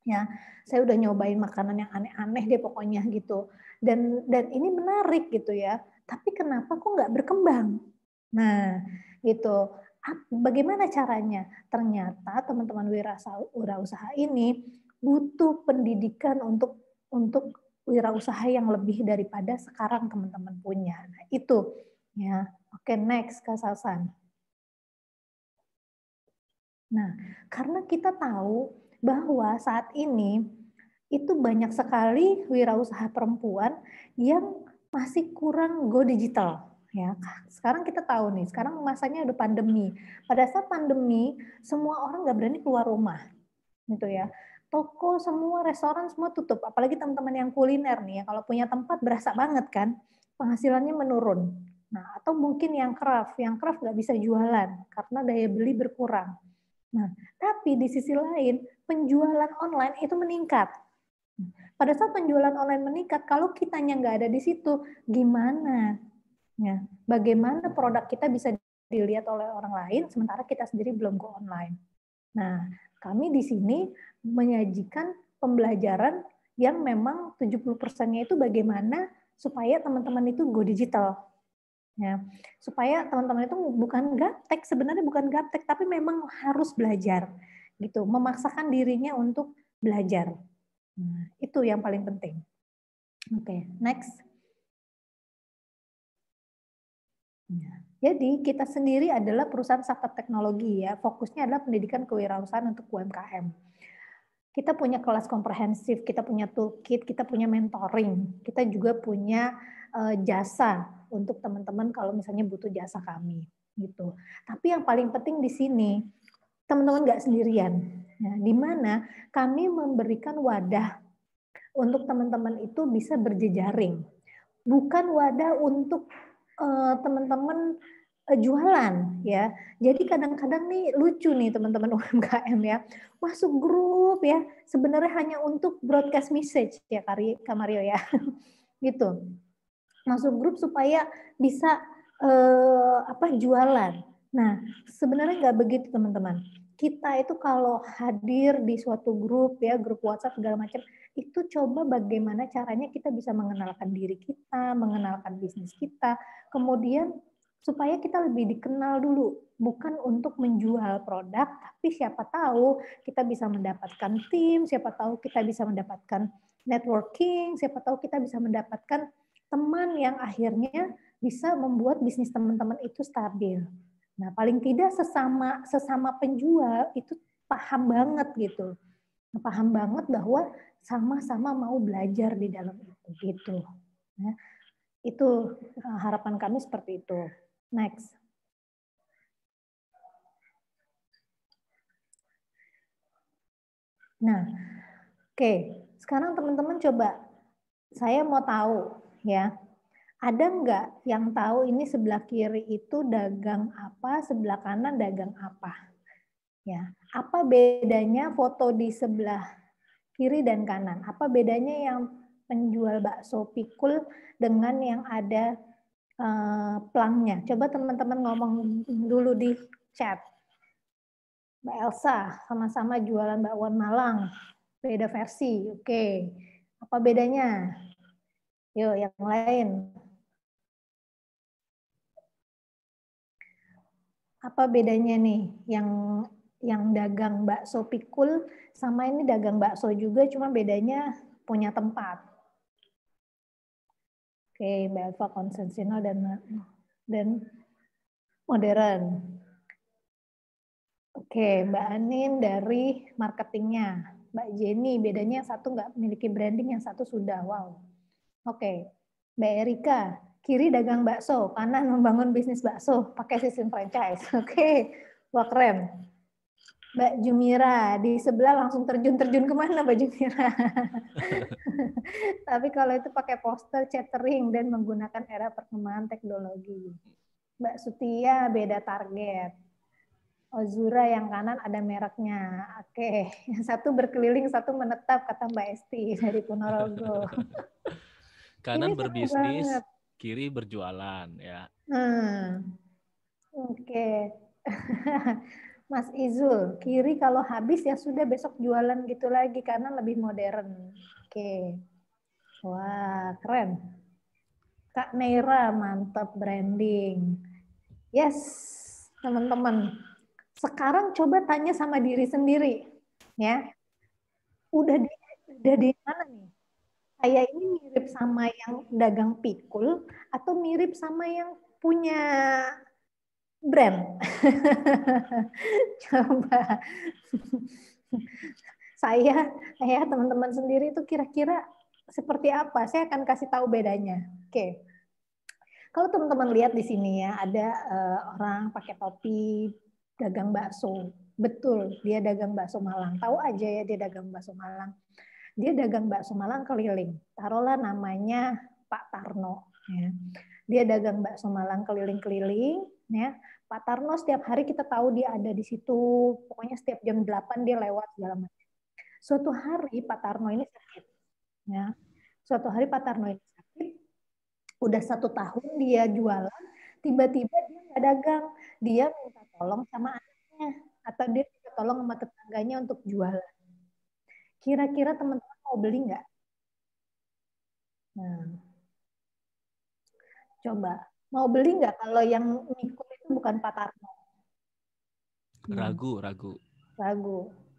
[SPEAKER 4] Ya, saya udah nyobain makanan yang aneh-aneh deh pokoknya gitu. Dan ini menarik gitu ya. Tapi kenapa kok nggak berkembang? Nah, gitu. Bagaimana caranya? Ternyata teman-teman wirausaha ini butuh pendidikan untuk wirausaha yang lebih daripada sekarang teman-teman punya. Nah, itu ya. Oke, next Kak Sasan. Nah, karena kita tahu bahwa saat ini itu banyak sekali wirausaha perempuan yang masih kurang go digital. Ya, sekarang kita tahu nih, sekarang masanya udah pandemi. Pada saat pandemi, semua orang nggak berani keluar rumah, gitu ya. Toko semua, restoran semua tutup. Apalagi teman-teman yang kuliner nih, ya, kalau punya tempat berasa banget kan, penghasilannya menurun. Nah, atau mungkin yang craft nggak bisa jualan karena daya beli berkurang. Nah, tapi di sisi lain, penjualan online itu meningkat. Pada saat penjualan online meningkat, kalau kitanya nggak ada di situ, gimana? Ya, bagaimana produk kita bisa dilihat oleh orang lain, sementara kita sendiri belum go online. Nah, kami di sini menyajikan pembelajaran yang memang 70%-nya itu bagaimana supaya teman-teman itu go digital. Ya, supaya teman-teman itu bukan gaptek, sebenarnya bukan gaptek, tapi memang harus belajar. Gitu, memaksakan dirinya untuk belajar. Nah, itu yang paling penting. Oke, next. Jadi kita sendiri adalah perusahaan startup teknologi ya, fokusnya adalah pendidikan kewirausahaan untuk UMKM. Kita punya kelas komprehensif, kita punya toolkit, kita punya mentoring, kita juga punya jasa untuk teman-teman kalau misalnya butuh jasa kami gitu. Tapi yang paling penting di sini teman-teman nggak sendirian, ya, di mana kami memberikan wadah untuk teman-teman itu bisa berjejaring, bukan wadah untuk teman-teman jualan ya. Jadi kadang-kadang nih lucu nih teman-teman UMKM ya, masuk grup ya, sebenarnya hanya untuk broadcast message ya Kak Mario ya, gitu. Masuk grup supaya bisa jualan. Nah, sebenarnya nggak begitu teman-teman. Kita itu kalau hadir di suatu grup ya, grup WhatsApp segala macam, itu coba bagaimana caranya kita bisa mengenalkan diri kita, mengenalkan bisnis kita, kemudian supaya kita lebih dikenal dulu, bukan untuk menjual produk, tapi siapa tahu kita bisa mendapatkan tim, siapa tahu kita bisa mendapatkan networking, siapa tahu kita bisa mendapatkan teman yang akhirnya bisa membuat bisnis teman-teman itu stabil. Nah, paling tidak sesama penjual itu paham banget gitu. Paham banget bahwa sama-sama mau belajar di dalam itu gitu. Ya, itu harapan kami seperti itu. Next. Nah, oke. Sekarang teman-teman coba, saya mau tahu ya, ada nggak yang tahu ini sebelah kiri itu dagang apa, sebelah kanan dagang apa? Ya, apa bedanya foto di sebelah kiri dan kanan? Apa bedanya yang penjual bakso pikul dengan yang ada plangnya? Coba teman-teman ngomong dulu di chat. Mbak Elsa, sama-sama jualan bakwan Malang, beda versi. Oke, apa bedanya? Yuk, yang lain. Apa bedanya nih yang dagang bakso pikul sama ini dagang bakso juga, cuma bedanya punya tempat. Oke, Mbak Elva konvensional dan modern. Oke, Mbak Anin dari marketingnya. Mbak Jenny, bedanya yang satu nggak memiliki branding, yang satu sudah. Wow. Oke, Mbak Erika, kiri dagang bakso, kanan membangun bisnis bakso, pakai sistem franchise. Oke, wah keren. Mbak Jumira, di sebelah langsung terjun kemana Mbak Jumira? Tapi kalau itu pakai poster, catering, dan menggunakan era perkembangan teknologi. Mbak Sutia, beda target. Ozura yang kanan ada mereknya. Oke, yang satu berkeliling, satu menetap, kata Mbak Esti dari Ponorogo.
[SPEAKER 1] Kanan
[SPEAKER 4] Ini
[SPEAKER 1] berbisnis, kiri berjualan ya.
[SPEAKER 4] Oke. Mas Izul, kiri kalau habis ya sudah besok jualan gitu lagi karena lebih modern. Oke. Wah, keren. Kak Neira, mantap branding. Yes, teman-teman. Sekarang coba tanya sama diri sendiri, ya. Udah di mana nih? Saya ini mirip sama yang dagang pikul atau mirip sama yang punya brand? Coba. Saya teman-teman sendiri itu kira-kira seperti apa? Saya akan kasih tahu bedanya. Oke. Kalau teman-teman lihat di sini ya, ada orang pakai topi dagang bakso. Betul, dia dagang bakso Malang. Tahu aja ya dia dagang bakso Malang. Dia dagang bakso Malang keliling. Taruhlah namanya Pak Tarno. Ya. Dia dagang bakso Malang keliling-keliling. Ya. Pak Tarno setiap hari kita tahu dia ada di situ. Pokoknya setiap jam 8 dia lewat segala macam. Suatu hari Pak Tarno ini sakit. Ya. Suatu hari Pak Tarno ini sakit. Udah 1 tahun dia jualan. Tiba-tiba dia nggak dagang. Dia minta tolong sama anaknya. Atau dia minta tolong sama tetangganya untuk jualan. Kira-kira teman-teman mau beli nggak? Nah, coba. Mau beli nggak kalau yang mikul itu bukan Pak Tarno?
[SPEAKER 1] Ragu.
[SPEAKER 4] Ragu.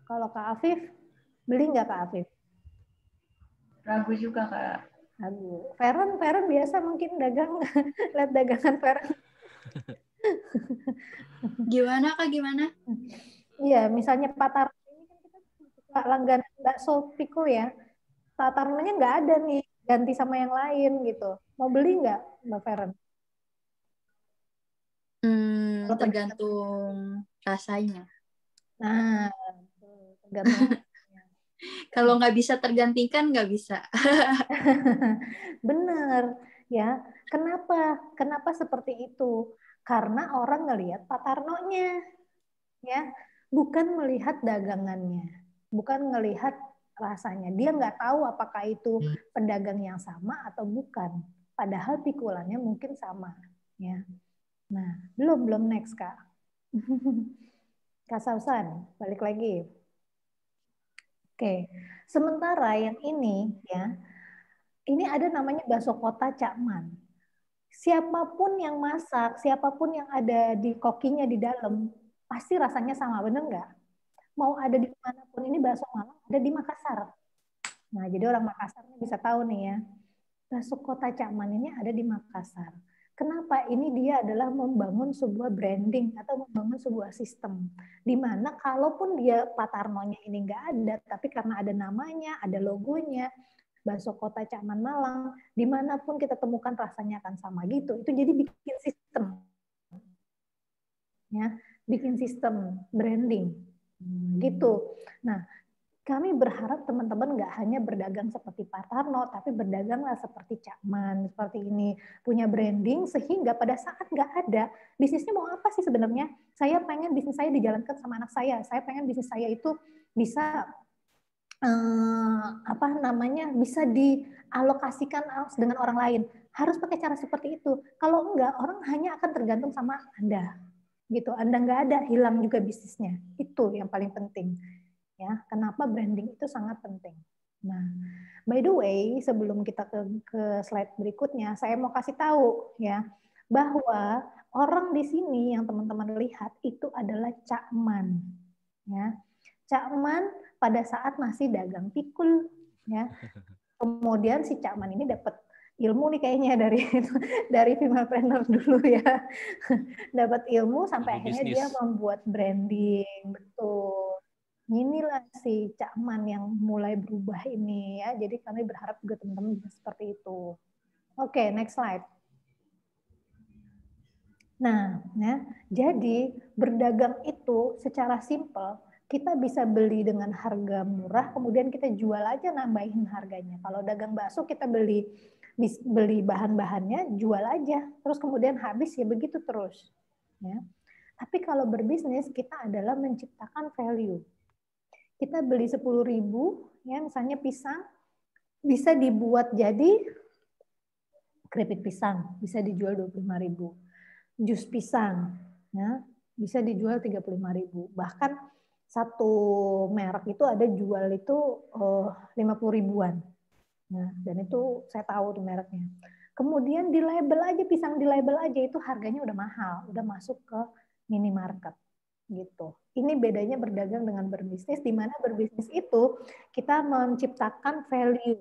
[SPEAKER 4] Kalau Kak Afif, beli nggak Kak Afif?
[SPEAKER 2] Ragu juga Kak.
[SPEAKER 4] Ragu. Feren biasa mungkin dagang, lihat dagangan Feren.
[SPEAKER 3] Gimana Kak, gimana?
[SPEAKER 4] Iya, misalnya Pak Tarno ini kan kita suka langganan bakso pikul ya. Pak Tarnonya nggak ada nih, ganti sama yang lain gitu. Mau beli nggak Mbak Feren?
[SPEAKER 3] Tergantung rasanya.
[SPEAKER 4] Nah, tergantung.
[SPEAKER 3] Kalau nggak bisa tergantikan, nggak bisa.
[SPEAKER 4] Bener, ya. Kenapa seperti itu? Karena orang ngelihat Pak Tarnonya, ya, bukan melihat dagangannya, bukan melihat rasanya. Dia nggak tahu apakah itu pedagang yang sama atau bukan. Padahal pikulannya mungkin sama, ya. Nah, belum next Kak. Kak Sausan, balik lagi. Oke, sementara yang ini ya, ini ada namanya bakso kota Cak Man. Siapapun yang masak, siapapun yang ada di kokinya di dalam, pasti rasanya sama, bener nggak? Mau ada di manapun, ini bakso Malang ada di Makassar. Nah, jadi orang Makassarnya bisa tahu nih ya, bakso kota Cak Man ini ada di Makassar. Kenapa? Ini dia adalah membangun sebuah branding atau membangun sebuah sistem. Di mana kalaupun dia Pak Tarnonya ini nggak ada, tapi karena ada namanya, ada logonya, bakso kota Cak Man Malang, dimanapun kita temukan rasanya akan sama gitu. Itu jadi bikin sistem, ya, bikin sistem branding, gitu. Nah, kami berharap teman-teman nggak hanya berdagang seperti Pak Tarno, tapi berdaganglah seperti Cak Man, seperti ini. Punya branding sehingga pada saat nggak ada, bisnisnya mau apa sih sebenarnya? Saya pengen bisnis saya dijalankan sama anak saya. Saya pengen bisnis saya itu bisa bisa dialokasikan dengan orang lain. Harus pakai cara seperti itu. Kalau enggak, orang hanya akan tergantung sama Anda. Gitu. Anda nggak ada, hilang juga bisnisnya. Itu yang paling penting. Ya, kenapa branding itu sangat penting. Nah, by the way, sebelum kita ke slide berikutnya, saya mau kasih tahu ya bahwa Orang di sini yang teman-teman lihat itu adalah Cakman, ya. Cakman pada saat masih dagang pikul, ya. Kemudian si Cakman ini dapat ilmu nih kayaknya dari Femapreneur dulu ya. Dapat ilmu sampai akhirnya dia membuat branding, betul. Inilah si Cakman yang mulai berubah ini ya. Jadi kami berharap juga teman-teman bisa seperti itu. Oke, next slide. Nah, ya, jadi berdagang itu secara simpel kita bisa beli dengan harga murah, kemudian kita jual aja nambahin harganya. Kalau dagang bakso kita beli bahan-bahannya, jual aja, terus kemudian habis ya begitu terus. Ya. Tapi kalau berbisnis kita adalah menciptakan value. Kita beli 10.000, ya misalnya pisang, bisa dibuat jadi keripik pisang, bisa dijual 25.000. Jus pisang ya bisa dijual 35.000. Bahkan satu merek itu ada jual itu 50 ribuan. Nah, dan itu saya tahu tuh mereknya. Kemudian di label aja, pisang di label aja itu harganya udah mahal, udah masuk ke minimarket gitu. Ini bedanya berdagang dengan berbisnis, di mana berbisnis itu kita menciptakan value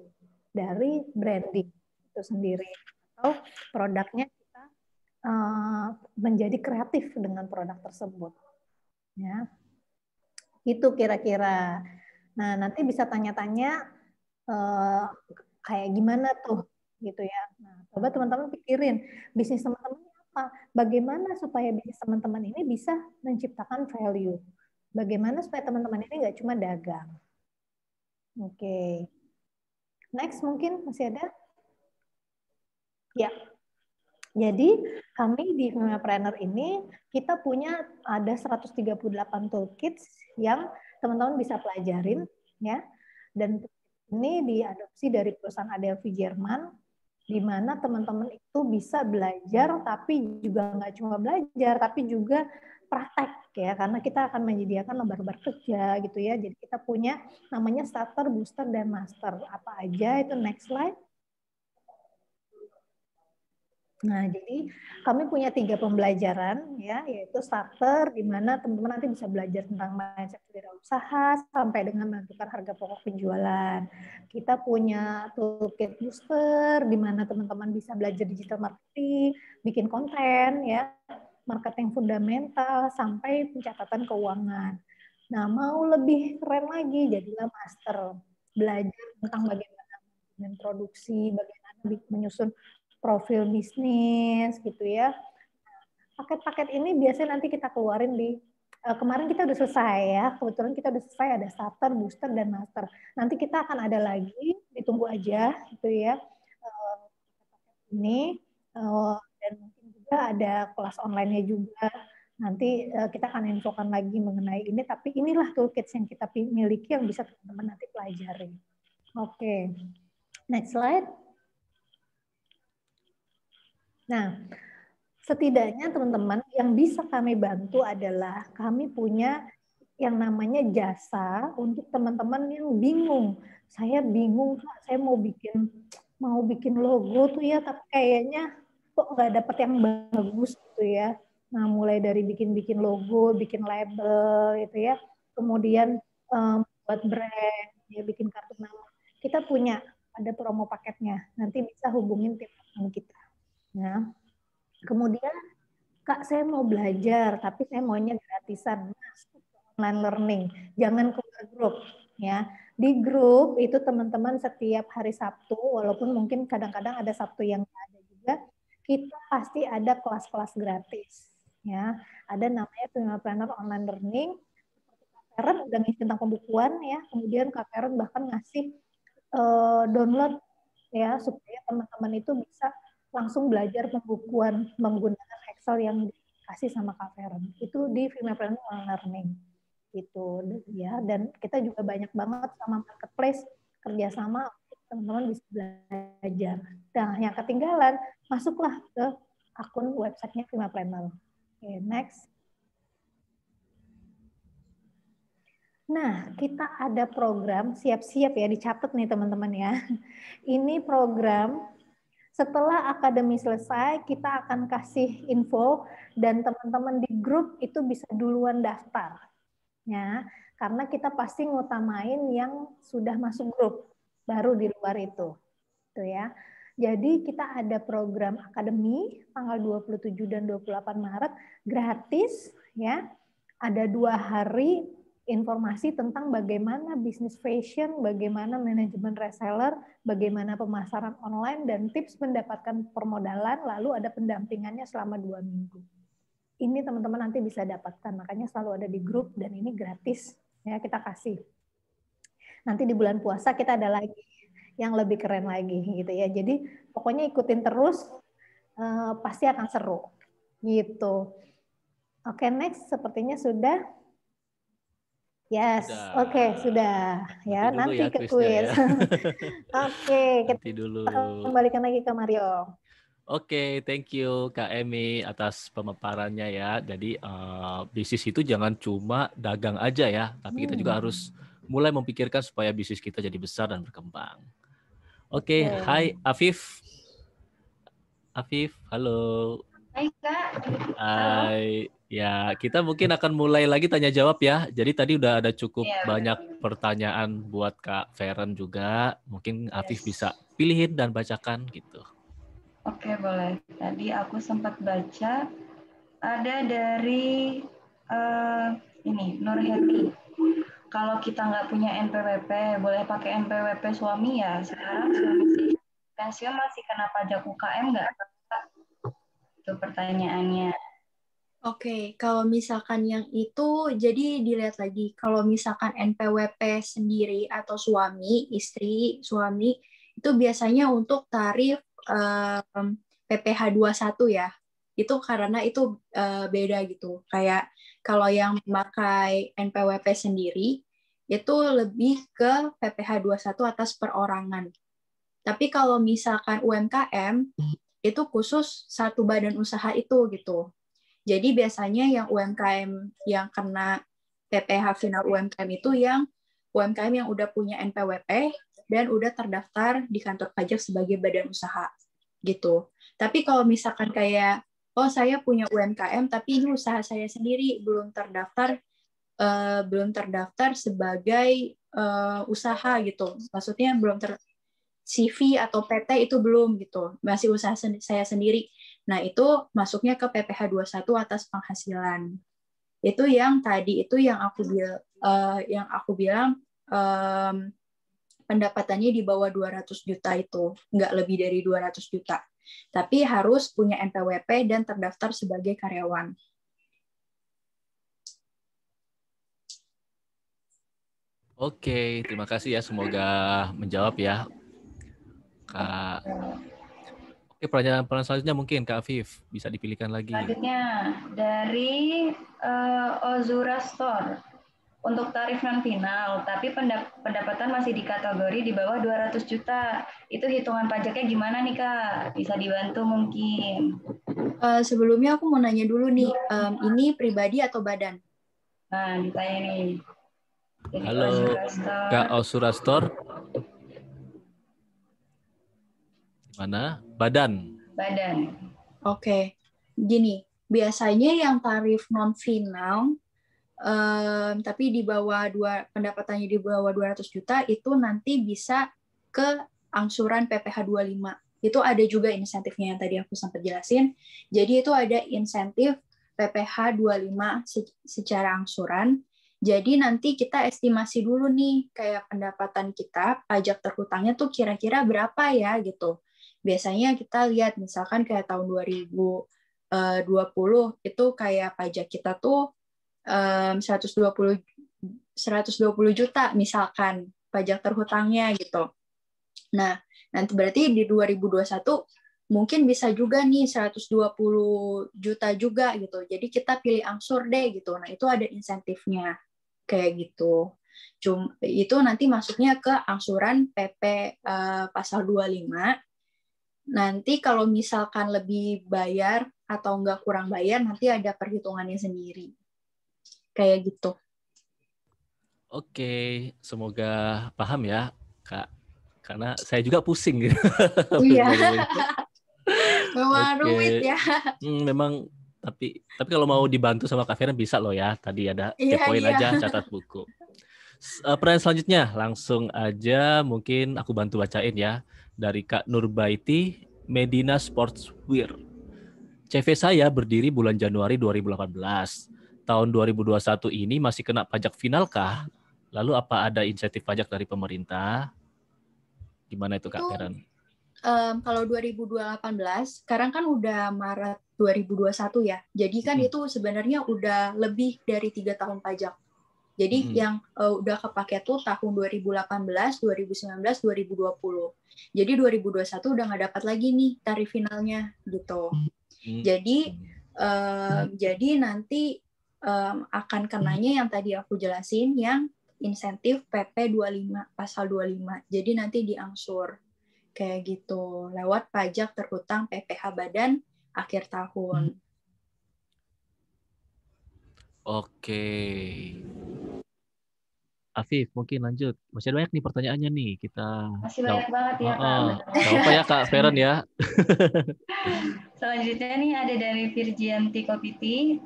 [SPEAKER 4] dari branding itu sendiri atau produknya menjadi kreatif dengan produk tersebut. Ya. Itu kira-kira. Nah, nanti bisa tanya-tanya kayak gimana tuh gitu ya. Nah, coba teman-teman pikirin bisnis teman-teman apa? Bagaimana supaya bisnis teman-teman ini bisa menciptakan value? Bagaimana supaya teman-teman ini nggak cuma dagang? Oke. Next mungkin masih ada? Ya. Jadi kami di Femapreneur ini kita punya ada 138 toolkits yang teman-teman bisa pelajarin ya. Dan ini diadopsi dari perusahaan Adelphi Jerman, di mana teman-teman itu bisa belajar tapi juga nggak cuma belajar tapi juga praktek ya, karena kita akan menyediakan lembar-lembar kerja gitu ya. Jadi kita punya namanya starter, booster, dan master. Apa aja itu? Next slide. Nah, jadi kami punya 3 pembelajaran ya, yaitu starter di mana teman-teman nanti bisa belajar tentang mindset wirausaha sampai dengan menentukan harga pokok penjualan. Kita punya toolkit booster di mana teman-teman bisa belajar digital marketing, bikin konten ya, marketing fundamental sampai pencatatan keuangan. Nah, mau lebih keren lagi jadilah master. Belajar tentang bagaimana memproduksi, bagaimana menyusun profil bisnis gitu ya. Paket-paket ini biasanya nanti kita keluarin di kemarin kita udah selesai ya, kebetulan kita udah selesai ada starter, booster, dan master. Nanti kita akan ada lagi, ditunggu aja gitu ya. Ini dan mungkin juga ada kelas online-nya juga. Nanti kita akan infokan lagi mengenai ini, tapi inilah toolkits yang kita miliki yang bisa teman-teman nanti pelajari. Oke, next slide. Nah, setidaknya teman-teman yang bisa kami bantu adalah kami punya yang namanya jasa untuk teman-teman yang bingung. Saya bingung, Kak, saya mau bikin logo tuh ya, tapi kayaknya kok nggak dapet yang bagus gitu ya. Nah, mulai dari bikin logo, bikin label gitu ya, kemudian buat brand, ya bikin kartu nama. Kita punya ada promo paketnya. Nanti bisa hubungin tim kita. Ya. Kemudian, Kak, saya mau belajar, tapi saya maunya gratisan. Online learning, jangan keluar grup. Ya. Di grup itu teman-teman setiap hari Sabtu, walaupun mungkin kadang-kadang ada Sabtu yang ada juga, kita pasti ada kelas-kelas gratis. Ya. Ada namanya Femapreneur Online Learning. Kak Feren udah ngisi tentang pembukuan, ya. Kemudian Kak Feren bahkan ngasih download ya supaya teman-teman itu bisa langsung belajar pembukuan menggunakan Excel yang dikasih sama Kak Feren. Itu di Femapreneur Online Learning gitu ya. Dan kita juga banyak banget sama marketplace kerjasama untuk teman-teman bisa belajar. Nah, yang ketinggalan masuklah ke akun websitenya Femapreneur. Oke, next. Nah, kita ada program, siap-siap ya, dicatat nih teman-teman ya. Ini program Setelah akademi selesai, kita akan kasih info dan teman-teman di grup itu bisa duluan daftar. Ya, karena kita pasti ngutamain yang sudah masuk grup, baru di luar itu. Tuh ya. Jadi kita ada program akademi tanggal 27 dan 28 Maret gratis ya. Ada 2 hari informasi tentang bagaimana bisnis fashion, bagaimana manajemen reseller, bagaimana pemasaran online, dan tips mendapatkan permodalan, lalu ada pendampingannya selama 2 minggu. Ini teman-teman nanti bisa dapatkan, makanya selalu ada di grup, dan ini gratis, ya kita kasih. Nanti di bulan puasa kita ada lagi yang lebih keren lagi, gitu ya. Jadi pokoknya ikutin terus, pasti akan seru, gitu. Oke, next, sepertinya sudah. Yes, oke, sudah. Ya, nanti
[SPEAKER 1] ya,
[SPEAKER 4] ke quiz.
[SPEAKER 1] ya.
[SPEAKER 4] Oke, kita
[SPEAKER 1] dulu.
[SPEAKER 4] kembalikan lagi ke Mario.
[SPEAKER 1] Oke, thank you Kak Emi atas pemaparannya ya. Jadi bisnis itu jangan cuma dagang aja ya, tapi kita juga harus mulai memikirkan supaya bisnis kita jadi besar dan berkembang. Oke, hai Afif. Afif, halo.
[SPEAKER 2] Hai Kak.
[SPEAKER 1] Hai. Ya, kita mungkin akan mulai lagi tanya jawab ya. Jadi tadi udah ada cukup banyak pertanyaan buat Kak Feren juga. Mungkin Afif bisa pilihin dan bacakan gitu.
[SPEAKER 2] Oke, boleh. Tadi aku sempat baca ada dari ini Nur Heti. Kalau kita nggak punya NPWP, boleh pakai NPWP suami ya. Sekarang suami sih pensiun masih kena pajak UKM nggak? Itu pertanyaannya.
[SPEAKER 3] Oke, kalau misalkan yang itu, jadi dilihat lagi. Kalau misalkan NPWP sendiri atau suami, istri, suami, itu biasanya untuk tarif PPh 21 ya. Itu karena itu beda gitu. Kayak kalau yang memakai NPWP sendiri, itu lebih ke PPh 21 atas perorangan. Tapi kalau misalkan UMKM, itu khusus satu badan usaha itu gitu. Jadi biasanya yang UMKM yang kena PPh final UMKM itu yang UMKM yang udah punya NPWP dan udah terdaftar di kantor pajak sebagai badan usaha gitu. Tapi kalau misalkan kayak saya punya UMKM tapi ini usaha saya sendiri belum terdaftar sebagai usaha gitu. Maksudnya belum CV atau PT itu belum gitu, masih usaha saya sendiri. Nah, itu masuknya ke PPh 21 atas penghasilan. Itu yang tadi itu yang aku bilang pendapatannya di bawah 200 juta itu, nggak lebih dari 200 juta. Tapi harus punya NPWP dan terdaftar sebagai karyawan.
[SPEAKER 1] Oke, terima kasih ya. Semoga menjawab ya. Kak. Oke, pertanyaan selanjutnya mungkin Kak Afif bisa dipilihkan lagi.
[SPEAKER 2] Selanjutnya dari Ozura Store. Untuk tarif non final, tapi pendapatan masih di kategori di bawah 200 juta. Itu hitungan pajaknya gimana nih Kak? Bisa dibantu mungkin?
[SPEAKER 3] Sebelumnya aku mau nanya dulu nih, ini pribadi atau badan?
[SPEAKER 2] Nah, ditanya nih. Jadi
[SPEAKER 1] halo Kak Ozura Store. Mana? Badan.
[SPEAKER 2] Badan.
[SPEAKER 3] Oke. Gini, biasanya yang tarif non final tapi di bawah pendapatannya di bawah 200 juta itu nanti bisa ke angsuran PPh 25. Itu ada juga insentifnya yang tadi aku sempat jelasin. Jadi itu ada insentif PPh 25 secara angsuran. Jadi nanti kita estimasi dulu nih kayak pendapatan kita, pajak terhutangnya tuh kira-kira berapa ya gitu. Biasanya kita lihat misalkan kayak tahun 2020 itu kayak pajak kita tuh 120 juta misalkan pajak terhutangnya gitu. Nah, nanti berarti di 2021 mungkin bisa juga nih 120 juta juga gitu. Jadi kita pilih angsur deh gitu. Nah, itu ada insentifnya kayak gitu. Itu nanti masuknya ke angsuran PP pasal 25. Nanti kalau misalkan lebih bayar atau enggak kurang bayar, nanti ada perhitungannya sendiri. Kayak gitu.
[SPEAKER 1] Oke, semoga paham ya, Kak. Karena saya juga pusing gitu.
[SPEAKER 3] Iya. Memang rumit ya.
[SPEAKER 1] Memang tapi kalau mau dibantu sama Kak Feren bisa loh ya. Tadi ada
[SPEAKER 3] Iya,
[SPEAKER 1] kepoin
[SPEAKER 3] iya.
[SPEAKER 1] aja catat buku. Pertanyaan selanjutnya langsung aja mungkin aku bantu bacain ya dari Kak Nurbaiti Medina Sportswear. CV saya berdiri bulan Januari 2018. Tahun 2021 ini masih kena pajak final kah? Lalu apa ada insentif pajak dari pemerintah? Gimana itu Kak Feren?
[SPEAKER 3] Kalau 2018, sekarang kan udah Maret 2021 ya. Jadi kan itu sebenarnya udah lebih dari 3 tahun pajak. Jadi yang udah kepake tuh tahun 2018, 2019, 2020. Jadi 2021 udah nggak dapat lagi nih tarif finalnya gitu. Jadi nanti akan kenanya yang tadi aku jelasin, yang insentif PP 25, pasal 25. Jadi nanti diangsur kayak gitu lewat pajak terhutang PPh badan akhir tahun.
[SPEAKER 1] Oke. Afif, mungkin lanjut. Masih banyak nih pertanyaannya nih.
[SPEAKER 2] Masih banyak banget ya, Kak.
[SPEAKER 1] Gak apa ya, Kak Feren ya.
[SPEAKER 2] Selanjutnya nih ada dari Virgianti Kopiti,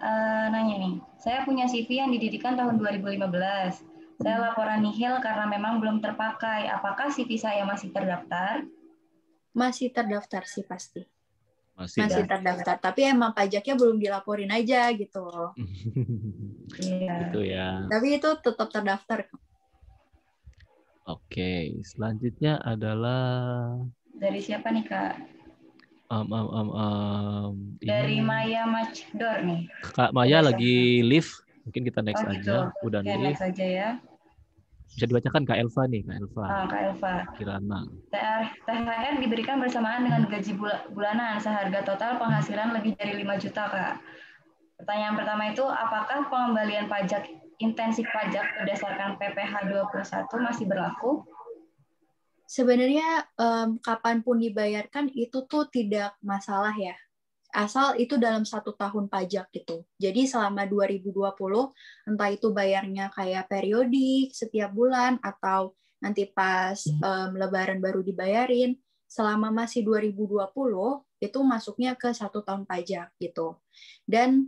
[SPEAKER 2] nanya nih. Saya punya CV yang didirikan tahun 2015. Saya laporan nihil karena memang belum terpakai. Apakah CV saya masih terdaftar?
[SPEAKER 3] Masih terdaftar sih pasti.
[SPEAKER 1] Masih
[SPEAKER 3] terdaftar, tapi emang pajaknya belum dilaporin aja gitu.
[SPEAKER 1] Gitu ya.
[SPEAKER 3] Tapi itu tetap terdaftar.
[SPEAKER 1] Oke, selanjutnya adalah
[SPEAKER 2] dari siapa nih Kak? Dari Maya Macdor nih.
[SPEAKER 1] Kak Maya lagi live, mungkin kita next aja.
[SPEAKER 2] Gitu.
[SPEAKER 1] Udah
[SPEAKER 2] nih. Next aja ya.
[SPEAKER 1] Bisa dibacakan Kak Elva nih, Kak Elva.
[SPEAKER 2] Kak Elva.
[SPEAKER 1] Kirana.
[SPEAKER 2] THR diberikan bersamaan dengan gaji bulanan seharga total penghasilan lebih dari 5 juta, Kak. Pertanyaan pertama itu, apakah pengembalian pajak intensif pajak berdasarkan PPh 21 masih berlaku?
[SPEAKER 3] Sebenarnya kapanpun dibayarkan itu tuh tidak masalah ya. Asal itu dalam 1 tahun pajak gitu. Jadi selama 2020, entah itu bayarnya kayak periodik setiap bulan atau nanti pas lebaran baru dibayarin, selama masih 2020 itu masuknya ke 1 tahun pajak gitu. Dan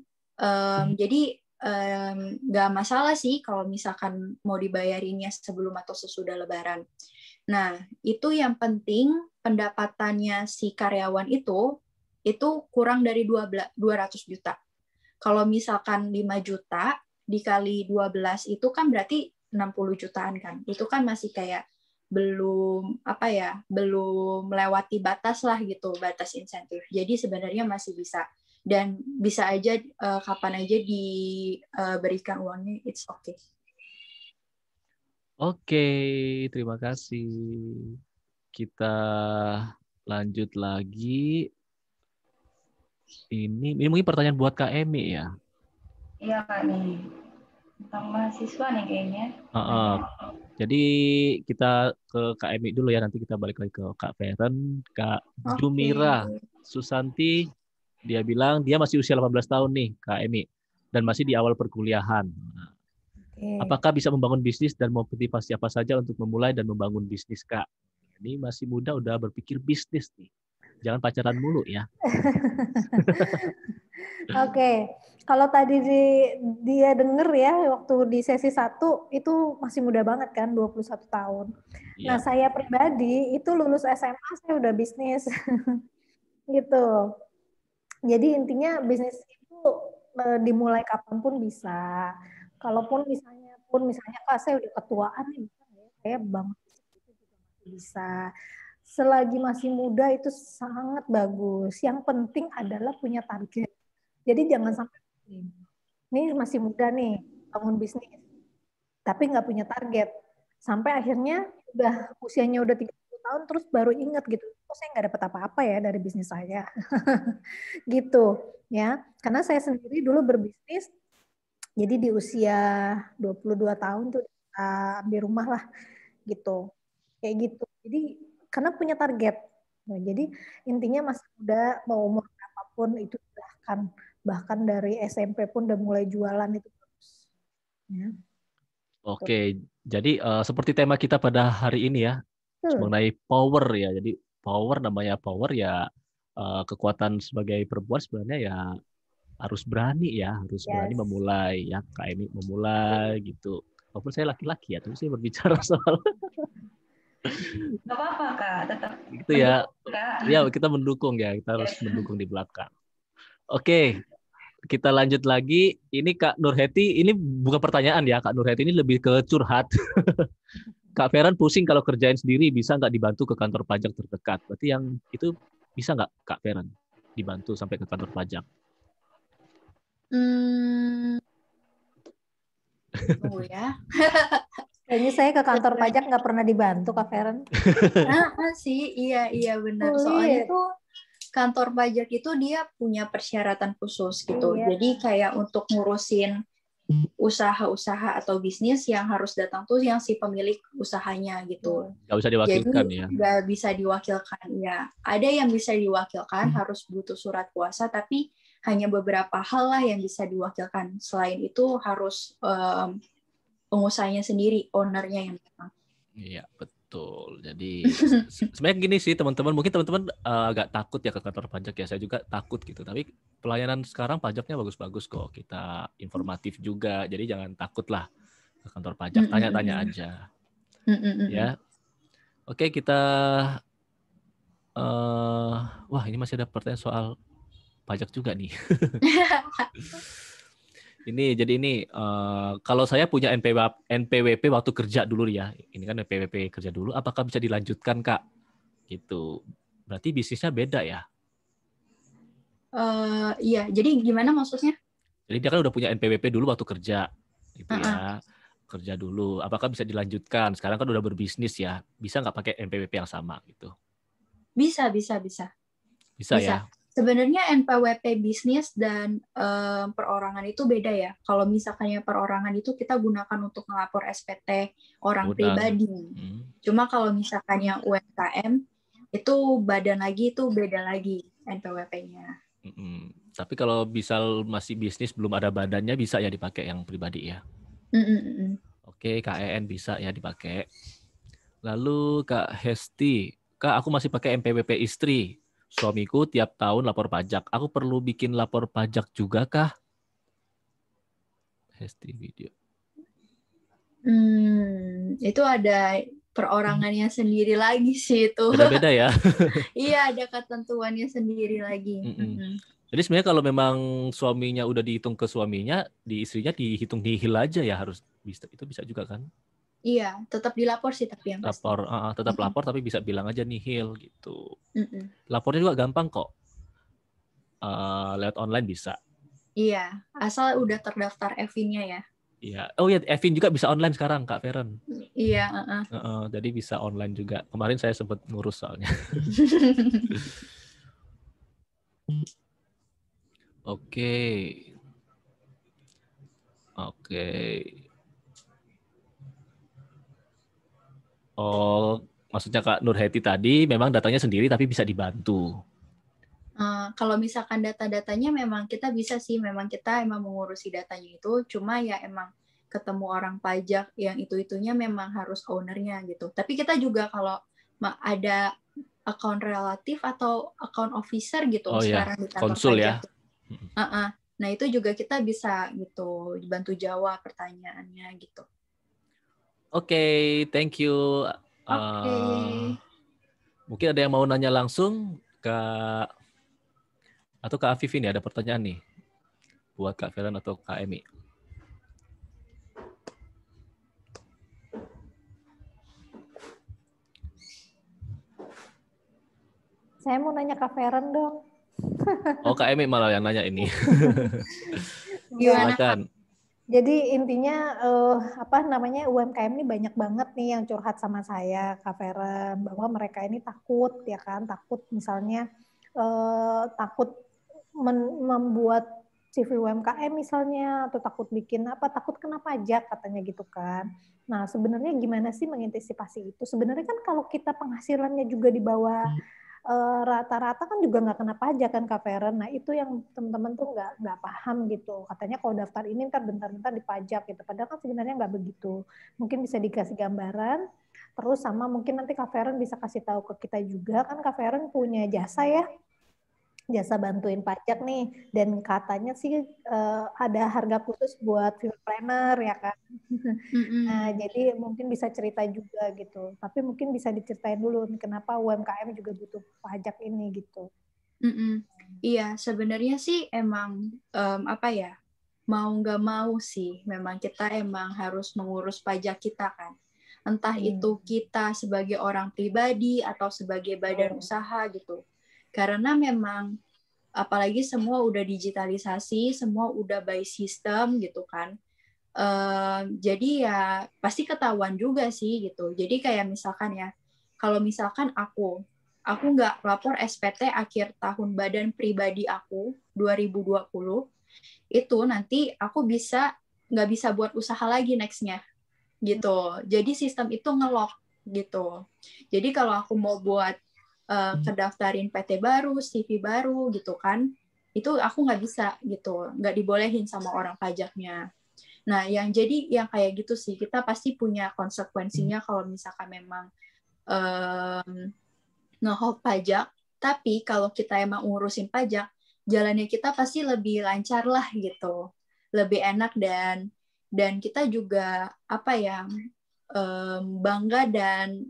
[SPEAKER 3] jadi nggak masalah sih kalau misalkan mau dibayarinnya sebelum atau sesudah lebaran. Nah, itu yang penting pendapatannya si karyawan itu kurang dari 200 juta. Kalau misalkan 5 juta dikali 12 itu kan berarti 60 jutaan kan. Itu kan masih kayak belum belum melewati batas lah gitu, batas insentif. Jadi sebenarnya masih bisa, dan bisa aja kapan aja diberikan uangnya, it's okay.
[SPEAKER 1] Oke, terima kasih. Kita lanjut lagi. Ini mungkin pertanyaan buat Kak Emi ya.
[SPEAKER 2] Iya Kak nih. Tentang mahasiswa nih kayaknya.
[SPEAKER 1] Jadi kita ke Kak Emi dulu ya, nanti kita balik lagi ke Kak Feren. Kak Jumira Susanti, dia bilang dia masih usia 18 tahun nih Kak Emi, dan masih di awal perkuliahan. Apakah bisa membangun bisnis dan memotivasi apa saja untuk memulai dan membangun bisnis Kak? Ini masih muda udah berpikir bisnis nih. Jangan pacaran mulu ya.
[SPEAKER 4] Oke. Kalau tadi dia denger ya waktu di sesi 1 itu masih muda banget kan, 21 tahun. Nah, saya pribadi itu lulus SMA saya udah bisnis. Gitu. Jadi intinya bisnis itu dimulai kapanpun bisa. Kalaupun misalnya Kak saya udah ketuaan nih, saya bangun itu juga masih bisa. Selagi masih muda itu sangat bagus. Yang penting adalah punya target. Jadi jangan sampai ini masih muda nih bangun bisnis, tapi nggak punya target. Sampai akhirnya usianya udah 30 tahun terus baru ingat gitu, kok saya nggak dapat apa-apa ya dari bisnis saya. Gitu ya. Karena saya sendiri dulu berbisnis, jadi di usia 22 tahun tuh ambil rumah lah gitu. Kayak gitu. Jadi karena punya target. Nah, jadi intinya masih muda, mau umur berapapun itu silahkan. Bahkan dari SMP pun udah mulai jualan itu bagus. Ya.
[SPEAKER 1] Oke, jadi seperti tema kita pada hari ini ya, mengenai power ya. Jadi namanya power ya kekuatan sebagai perempuan sebenarnya ya harus berani ya, harus berani memulai ya, Kak Emi memulai gitu. Walaupun saya laki-laki ya, tapi saya berbicara soal
[SPEAKER 2] Gak apa-apa Kak, tetap
[SPEAKER 1] gitu ya.
[SPEAKER 2] Kak.
[SPEAKER 1] Ya kita mendukung ya, kita harus mendukung di belakang. Oke, kita lanjut lagi. Ini Kak Nurheti, ini bukan pertanyaan ya, Kak Nurheti ini lebih ke curhat. Kak Feran pusing kalau kerjain sendiri, bisa nggak dibantu ke kantor pajak terdekat? Berarti yang itu bisa nggak Kak Feran dibantu sampai ke kantor pajak?
[SPEAKER 3] Tunggu ya.
[SPEAKER 4] Kayaknya saya ke kantor pajak nggak pernah dibantu, Kak Feren.
[SPEAKER 3] Sih, iya benar. Soalnya tuh kantor pajak itu dia punya persyaratan khusus gitu.
[SPEAKER 4] Iya.
[SPEAKER 3] Jadi kayak untuk ngurusin usaha-usaha atau bisnis yang harus datang tuh yang si pemilik usahanya gitu.
[SPEAKER 1] Nggak bisa diwakilkan.
[SPEAKER 3] Jadi,
[SPEAKER 1] ya?
[SPEAKER 3] Nggak bisa diwakilkan ya. Ada yang bisa diwakilkan, harus butuh surat kuasa, tapi hanya beberapa hal lah yang bisa diwakilkan. Selain itu harus pengusahanya sendiri, ownernya yang datang.
[SPEAKER 1] Iya, betul. Jadi sebenarnya gini sih teman-teman, mungkin teman-teman agak takut ya ke kantor pajak ya. Saya juga takut gitu. Tapi pelayanan sekarang pajaknya bagus-bagus kok. Kita informatif juga. Jadi jangan takut lah ke kantor pajak. Tanya-tanya aja. Ya. Oke, kita wah ini masih ada pertanyaan soal pajak juga nih. Ini kalau saya punya NPWP waktu kerja dulu ya, ini kan NPWP kerja dulu, apakah bisa dilanjutkan Kak? Gitu. Berarti bisnisnya beda ya?
[SPEAKER 3] Iya, jadi gimana maksudnya?
[SPEAKER 1] Jadi dia kan udah punya NPWP dulu waktu kerja, gitu ya. Kerja dulu, apakah bisa dilanjutkan? Sekarang kan udah berbisnis ya, bisa nggak pakai NPWP yang sama gitu?
[SPEAKER 3] Bisa.
[SPEAKER 1] Bisa ya?
[SPEAKER 3] Sebenarnya NPWP bisnis dan perorangan itu beda ya. Kalau misalkan yang perorangan itu kita gunakan untuk ngelapor SPT orang pribadi. Cuma kalau misalkan yang UMKM itu badan lagi, itu beda lagi NPWP-nya.
[SPEAKER 1] Tapi kalau misal masih bisnis belum ada badannya, bisa ya dipakai yang pribadi ya? Oke, KEN bisa ya dipakai. Lalu Kak Hesti, Kak aku masih pakai NPWP istri. Suamiku tiap tahun lapor pajak. Aku perlu bikin lapor pajak juga kah? Hesti video.
[SPEAKER 3] Itu ada perorangannya sendiri lagi sih itu.
[SPEAKER 1] Beda-beda ya?
[SPEAKER 3] Iya, ada ketentuannya sendiri lagi.
[SPEAKER 1] Jadi sebenarnya kalau memang suaminya udah dihitung ke suaminya, di istrinya dihitung nihil aja ya harus bisa. Itu bisa juga kan?
[SPEAKER 3] Iya, tetap dilapor sih tapi yang pasti.
[SPEAKER 1] Tetap lapor tapi bisa bilang aja nihil gitu. Lapornya juga gampang kok. Lewat online bisa.
[SPEAKER 3] Iya, asal udah terdaftar EVIN-nya ya.
[SPEAKER 1] Iya. Oh ya, EVIN juga bisa online sekarang Kak Feren.
[SPEAKER 3] Iya.
[SPEAKER 1] Jadi bisa online juga. Kemarin saya sempat ngurus soalnya. Oke. Oh, maksudnya Kak Nurheti tadi memang datanya sendiri tapi bisa dibantu.
[SPEAKER 3] Kalau misalkan data-datanya memang kita bisa sih, memang kita emang mengurusi datanya itu, cuma ya emang ketemu orang pajak yang itu-itunya memang harus ownernya gitu. Tapi kita juga kalau ada account relatif atau account officer gitu sekarang di kantor
[SPEAKER 1] konsul
[SPEAKER 3] pajak.
[SPEAKER 1] Ya.
[SPEAKER 3] Nah itu juga kita bisa gitu dibantu jawab pertanyaannya gitu.
[SPEAKER 1] Oke, thank you. Mungkin ada yang mau nanya langsung Kak atau Kak Afif ini ada pertanyaan nih buat Kak Feren atau Kak Emi.
[SPEAKER 4] Saya mau nanya Kak Feren dong.
[SPEAKER 1] Oh, Kak Emi malah yang nanya ini.
[SPEAKER 3] Silakan.
[SPEAKER 4] Jadi intinya UMKM ini banyak banget nih yang curhat sama saya, Kak Feren, bahwa mereka ini takut ya kan, takut misalnya takut membuat CV UMKM misalnya, atau takut bikin takut kena pajak katanya gitu kan. Nah sebenarnya gimana sih mengantisipasi itu? Sebenarnya kan kalau kita penghasilannya juga di bawah rata-rata kan juga nggak kena pajak kan Kak Feren. Nah itu yang teman-teman tuh nggak paham gitu. Katanya kalau daftar ini ntar bentar-bentar dipajak gitu. Padahal kan sebenarnya nggak begitu. Mungkin bisa dikasih gambaran. Terus sama mungkin nanti Kak Feren bisa kasih tahu ke kita juga kan Kak Feren punya jasa ya. jasa bantuin pajak nih, dan katanya sih ada harga khusus buat freelancer ya kan. Nah, jadi mungkin bisa cerita juga gitu. Tapi mungkin bisa diceritain dulu nih, kenapa UMKM juga butuh pajak ini gitu.
[SPEAKER 3] Iya, sebenarnya sih emang apa ya, mau nggak mau sih, memang kita emang harus mengurus pajak kita kan. Entah itu kita sebagai orang pribadi atau sebagai badan usaha gitu. Karena memang apalagi semua udah digitalisasi, semua udah by system gitu kan. Jadi ya pasti ketahuan juga sih gitu. Jadi kayak misalkan ya, kalau misalkan aku nggak lapor SPT akhir tahun badan pribadi aku 2020, itu nanti aku nggak bisa buat usaha lagi nextnya gitu. Jadi sistem itu ngelock gitu. Jadi kalau aku mau buat kedaftarin PT baru, CV baru gitu kan, itu aku nggak bisa gitu, nggak dibolehin sama orang pajaknya. Nah, yang kayak gitu sih, kita pasti punya konsekuensinya kalau misalkan memang nge-hold pajak, tapi kalau kita emang ngurusin pajak, jalannya kita pasti lebih lancar lah gitu, lebih enak dan kita juga apa ya, bangga dan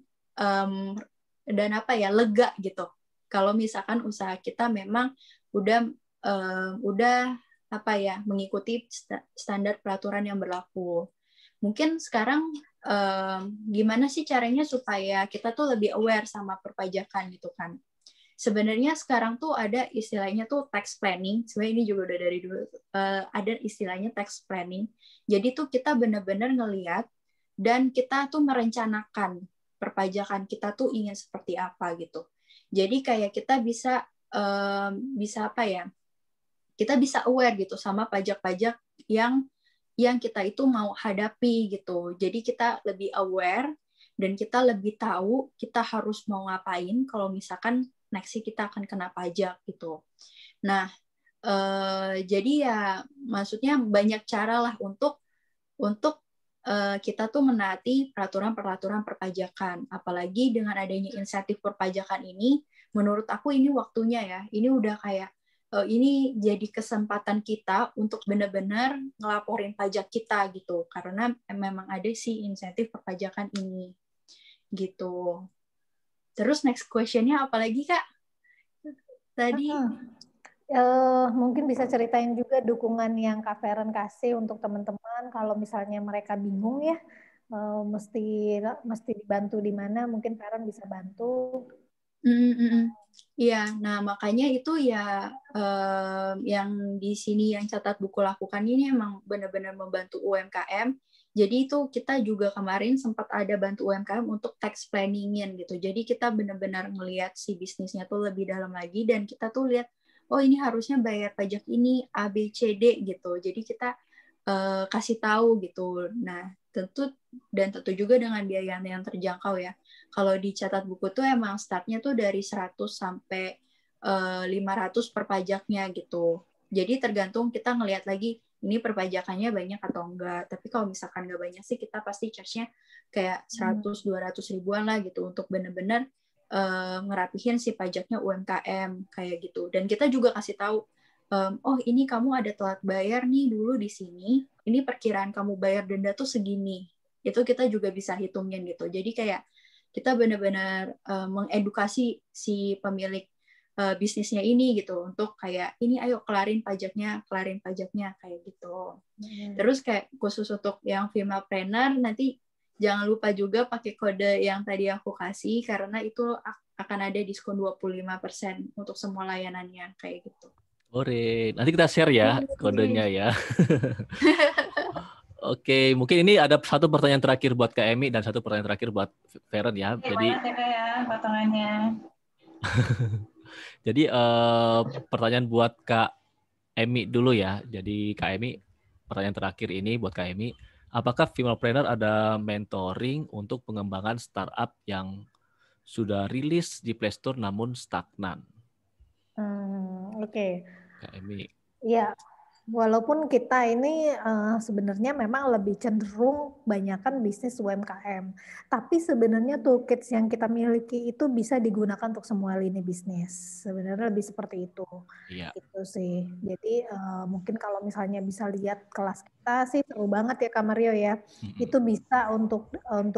[SPEAKER 3] apa ya, lega gitu. Kalau misalkan usaha kita memang udah apa ya, mengikuti standar peraturan yang berlaku. Mungkin sekarang gimana sih caranya supaya kita tuh lebih aware sama perpajakan gitu kan. Sebenarnya sekarang tuh ada istilahnya tuh tax planning. Sebenarnya ini juga udah dari dulu ada istilahnya tax planning. Jadi tuh kita benar-benar ngelihat dan kita tuh merencanakan perpajakan kita tuh ingin seperti apa gitu. Jadi kayak kita bisa apa ya? Kita bisa aware gitu sama pajak-pajak yang kita itu mau hadapi gitu. Jadi kita lebih aware dan kita lebih tahu kita harus mau ngapain kalau misalkan next kita akan kena pajak gitu. Nah, jadi ya maksudnya banyak cara lah untuk kita tuh menaati peraturan-peraturan perpajakan. Apalagi dengan adanya insentif perpajakan ini, menurut aku ini waktunya ya. Ini udah kayak ini jadi kesempatan kita untuk benar-benar ngelaporin pajak kita gitu, karena memang ada sih insentif perpajakan ini gitu. Terus next question-nya apa lagi Kak? Tadi
[SPEAKER 4] mungkin bisa ceritain juga dukungan yang Kak Feren kasih untuk teman-teman kalau misalnya mereka bingung ya, mesti dibantu di mana, mungkin Feren bisa bantu.
[SPEAKER 3] Iya, nah makanya itu ya yang di sini yang Catat Buku lakukan ini emang benar-benar membantu UMKM. Jadi itu kita juga kemarin sempat ada bantu UMKM untuk tax planning-in gitu. Jadi kita benar-benar ngelihat si bisnisnya tuh lebih dalam lagi dan kita tuh lihat, oh ini harusnya bayar pajak ini A, B, C, D gitu. Jadi kita kasih tahu gitu. Nah, tentu juga dengan biaya yang terjangkau ya. Kalau di Catat Buku tuh emang startnya tuh dari 100 sampai 500 per pajaknya gitu. Jadi tergantung kita ngelihat lagi ini perpajakannya banyak atau enggak. Tapi kalau misalkan nggak banyak sih kita pasti charge-nya kayak 100-200 ribuan lah gitu untuk benar-benar ngerapihin si pajaknya UMKM kayak gitu. Dan kita juga kasih tahu, oh ini kamu ada telat bayar nih dulu di sini, ini perkiraan kamu bayar denda tuh segini. Itu kita juga bisa hitungin gitu. Jadi kayak kita benar-benar mengedukasi si pemilik bisnisnya ini gitu untuk kayak ini ayo kelarin pajaknya kayak gitu. Terus kayak khusus untuk yang female planner nanti jangan lupa juga pakai kode yang tadi aku kasih karena itu akan ada diskon 25% untuk semua layanannya kayak gitu.
[SPEAKER 1] Oke, nanti kita share ya kodenya ya. Oke, mungkin ini ada satu pertanyaan terakhir buat Kak Emi dan satu pertanyaan terakhir buat Feren ya.
[SPEAKER 2] Jadi ya potongannya.
[SPEAKER 1] Jadi pertanyaan buat Kak Emi dulu ya. Jadi Kak Emi, pertanyaan terakhir ini buat Kak Emi, apakah Femalpreneur ada mentoring untuk pengembangan startup yang sudah rilis di Play Store namun stagnan?
[SPEAKER 4] Oke.
[SPEAKER 1] Kak Emi.
[SPEAKER 4] Iya. Walaupun kita ini sebenarnya memang lebih cenderung banyakkan bisnis UMKM, tapi sebenarnya toolkits yang kita miliki itu bisa digunakan untuk semua lini bisnis. Sebenarnya lebih seperti itu.
[SPEAKER 1] Iya.
[SPEAKER 4] Gitu sih. Jadi mungkin kalau misalnya bisa lihat kelas kita sih seru banget ya Kak Mario ya. Itu bisa untuk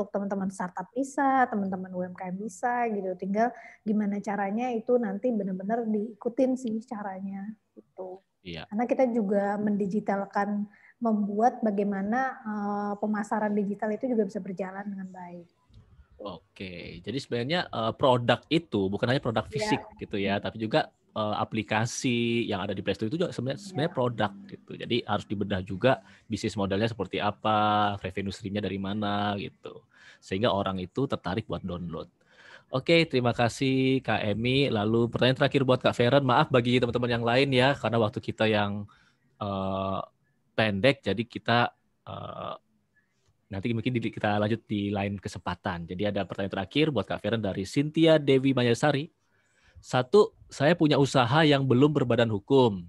[SPEAKER 4] teman-teman startup bisa, teman-teman UMKM bisa gitu. Tinggal gimana caranya itu nanti benar-benar diikutin sih caranya gitu.
[SPEAKER 1] Iya.
[SPEAKER 4] Karena kita juga mendigitalkan, membuat bagaimana pemasaran digital itu juga bisa berjalan dengan baik.
[SPEAKER 1] Oke, jadi sebenarnya produk itu bukan hanya produk fisik gitu ya, tapi juga aplikasi yang ada di Play Store itu juga sebenarnya produk gitu. Jadi harus dibedah juga bisnis modelnya seperti apa, revenue stream-nya dari mana gitu. Sehingga orang itu tertarik buat download. Oke, terima kasih Kak Emi. Lalu pertanyaan terakhir buat Kak Feren. Maaf bagi teman-teman yang lain ya, karena waktu kita yang pendek, jadi kita nanti mungkin kita lanjut di lain kesempatan. Jadi ada pertanyaan terakhir buat Kak Feren dari Cynthia Dewi Mayasari. 1, saya punya usaha yang belum berbadan hukum.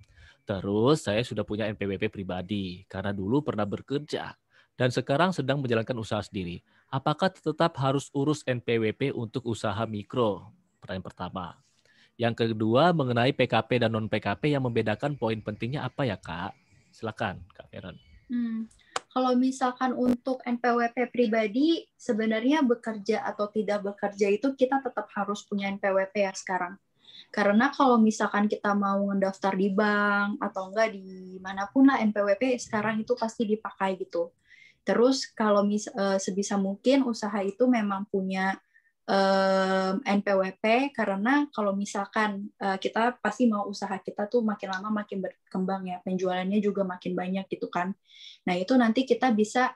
[SPEAKER 1] Terus saya sudah punya NPWP pribadi karena dulu pernah bekerja dan sekarang sedang menjalankan usaha sendiri. Apakah tetap harus urus NPWP untuk usaha mikro? Pertanyaan pertama. Yang kedua mengenai PKP dan non-PKP yang membedakan poin pentingnya apa ya Kak? Silakan Kak Feren.
[SPEAKER 3] Kalau misalkan untuk NPWP pribadi, sebenarnya bekerja atau tidak bekerja itu kita tetap harus punya NPWP ya sekarang. Karena kalau misalkan kita mau mendaftar di bank atau enggak di manapun lah, NPWP sekarang itu pasti dipakai gitu. Terus kalau sebisa mungkin usaha itu memang punya NPWP, karena kalau misalkan kita pasti mau usaha kita tuh makin lama makin berkembang ya, penjualannya juga makin banyak gitu kan. Nah itu nanti kita bisa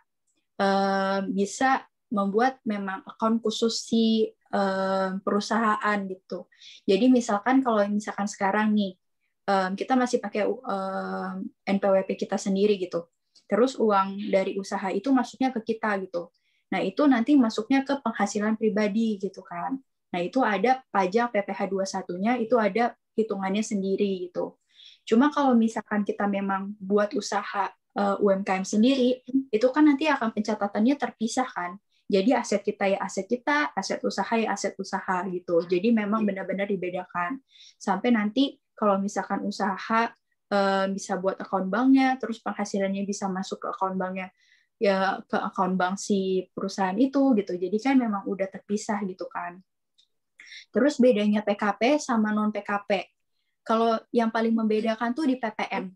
[SPEAKER 3] membuat memang akun khusus si perusahaan gitu. Jadi misalkan kalau misalkan sekarang nih kita masih pakai NPWP kita sendiri gitu, terus uang dari usaha itu masuknya ke kita gitu. Nah, itu nanti masuknya ke penghasilan pribadi gitu kan. Nah, itu ada pajak PPh 21-nya, itu ada hitungannya sendiri gitu. Cuma kalau misalkan kita memang buat usaha UMKM sendiri, itu kan nanti akan pencatatannya terpisah kan. Jadi aset kita ya aset kita, aset usaha ya aset usaha gitu. Jadi memang benar-benar dibedakan. Sampai nanti kalau misalkan usaha bisa buat akun banknya, terus penghasilannya bisa masuk ke akun banknya, ya ke akun bank si perusahaan itu gitu. Jadi kan memang udah terpisah gitu kan. Terus bedanya PKP sama non PKP. Kalau yang paling membedakan tuh di PPN.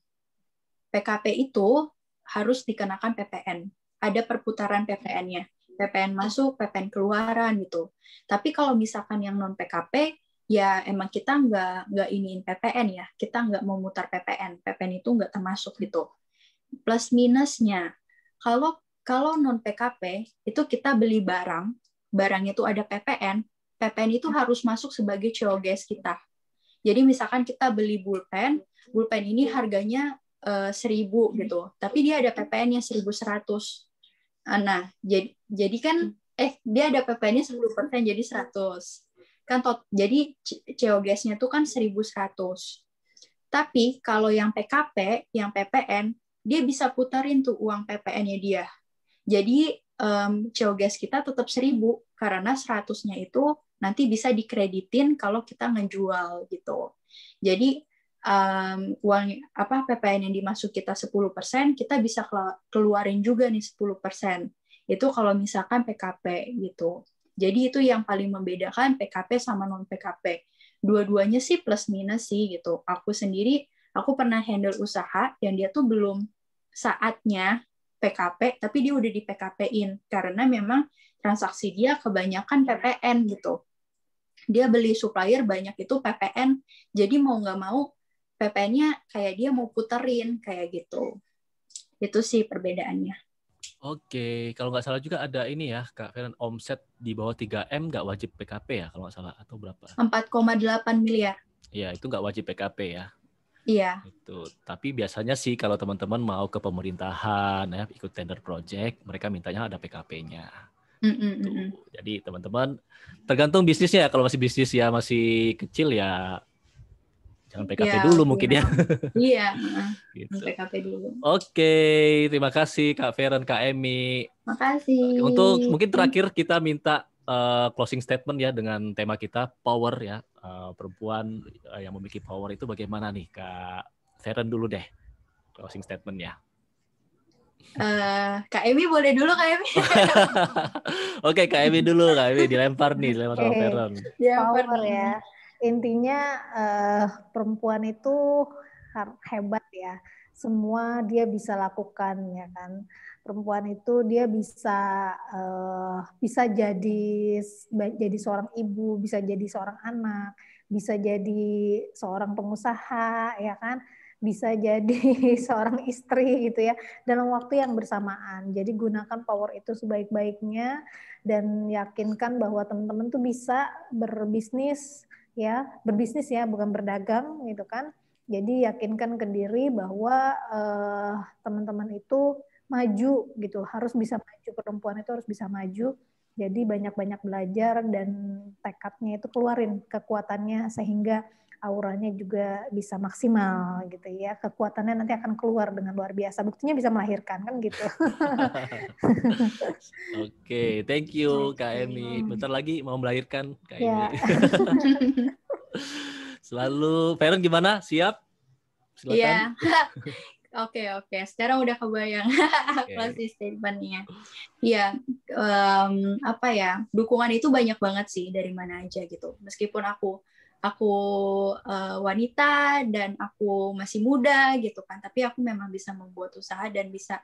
[SPEAKER 3] PKP itu harus dikenakan PPN. Ada perputaran PPN-nya. PPN masuk, PPN keluaran gitu. Tapi kalau misalkan yang non PKP, ya emang kita nggak iniin PPN ya. Kita nggak memutar PPN. PPN itu nggak termasuk gitu. Plus minusnya, kalau non PKP itu kita beli barangnya itu ada PPN itu harus masuk sebagai COGS kita. Jadi misalkan kita beli pulpen ini harganya 1.000 gitu, tapi dia ada PPN-nya 1.100. Nah, jadi kan dia ada PPN-nya 10% jadi 100. Kan jadi COGS-nya tuh kan 1.100. Tapi kalau yang PKP, yang PPN, dia bisa putarin tuh uang PPN-nya dia. Jadi COGS kita tetap 1.000 karena 100-nya itu nanti bisa dikreditin kalau kita ngejual gitu. Jadi uang PPN yang dimasuk kita 10%, kita bisa keluarin juga nih 10%. Itu kalau misalkan PKP gitu. Jadi itu yang paling membedakan PKP sama non PKP. Dua-duanya sih plus minus sih gitu. Aku pernah handle usaha yang dia tuh belum saatnya PKP, tapi dia udah di PKP-in karena memang transaksi dia kebanyakan PPN gitu. Dia beli supplier banyak itu PPN, jadi mau nggak mau PPN-nya kayak dia mau puterin kayak gitu. Itu sih perbedaannya.
[SPEAKER 1] Oke, kalau nggak salah juga ada ini ya, Kak Feren, omset di bawah 3M nggak wajib PKP ya kalau nggak salah, atau berapa?
[SPEAKER 3] 4,8 miliar.
[SPEAKER 1] Iya, itu nggak wajib PKP ya.
[SPEAKER 3] Iya.
[SPEAKER 1] Itu. Tapi biasanya sih kalau teman-teman mau ke pemerintahan ya, ikut tender project, mereka mintanya ada PKP-nya. Jadi teman-teman tergantung bisnisnya. Kalau masih bisnis ya masih kecil ya Jangan PKP dulu mungkin ya.
[SPEAKER 3] Iya,
[SPEAKER 1] Gitu.
[SPEAKER 3] PKP dulu.
[SPEAKER 1] Oke, terima kasih Kak Feren, Kak Emi.
[SPEAKER 3] Makasih.
[SPEAKER 1] Untuk mungkin terakhir kita minta closing statement ya dengan tema kita power ya. Perempuan yang memiliki power itu bagaimana nih Kak Feren dulu deh closing statement-nya.
[SPEAKER 3] Kak Emi boleh dulu Kak Emi.
[SPEAKER 1] Oke, Kak Emi dulu, Kak Emi dilempar sama Feren.
[SPEAKER 4] Power ya. Intinya perempuan itu hebat ya. Semua dia bisa lakukan ya kan. Perempuan itu dia bisa jadi seorang ibu, bisa jadi seorang anak, bisa jadi seorang pengusaha ya kan, bisa jadi seorang istri gitu ya, dalam waktu yang bersamaan. Jadi gunakan power itu sebaik-baiknya dan yakinkan bahwa teman-teman tuh bisa berbisnis ya, bukan berdagang gitu kan. Jadi yakinkan ke diri bahwa teman-teman itu maju gitu, harus bisa maju, perempuan itu harus bisa maju. Jadi banyak-banyak belajar dan tekadnya itu keluarin kekuatannya sehingga auranya juga bisa maksimal gitu ya. Kekuatannya nanti akan keluar dengan luar biasa. Buktinya bisa melahirkan kan gitu.
[SPEAKER 1] Oke, thank you Kak Emi. Bentar lagi mau melahirkan Kak Emi.
[SPEAKER 4] Ya.
[SPEAKER 1] Selalu Feren gimana? Siap? Silakan.
[SPEAKER 3] Iya. Oke. Sekarang udah kebayang closing statement-nya. Iya, apa ya? Dukungan itu banyak banget sih dari mana aja gitu. Meskipun aku wanita dan aku masih muda gitu kan, tapi aku memang bisa membuat usaha dan bisa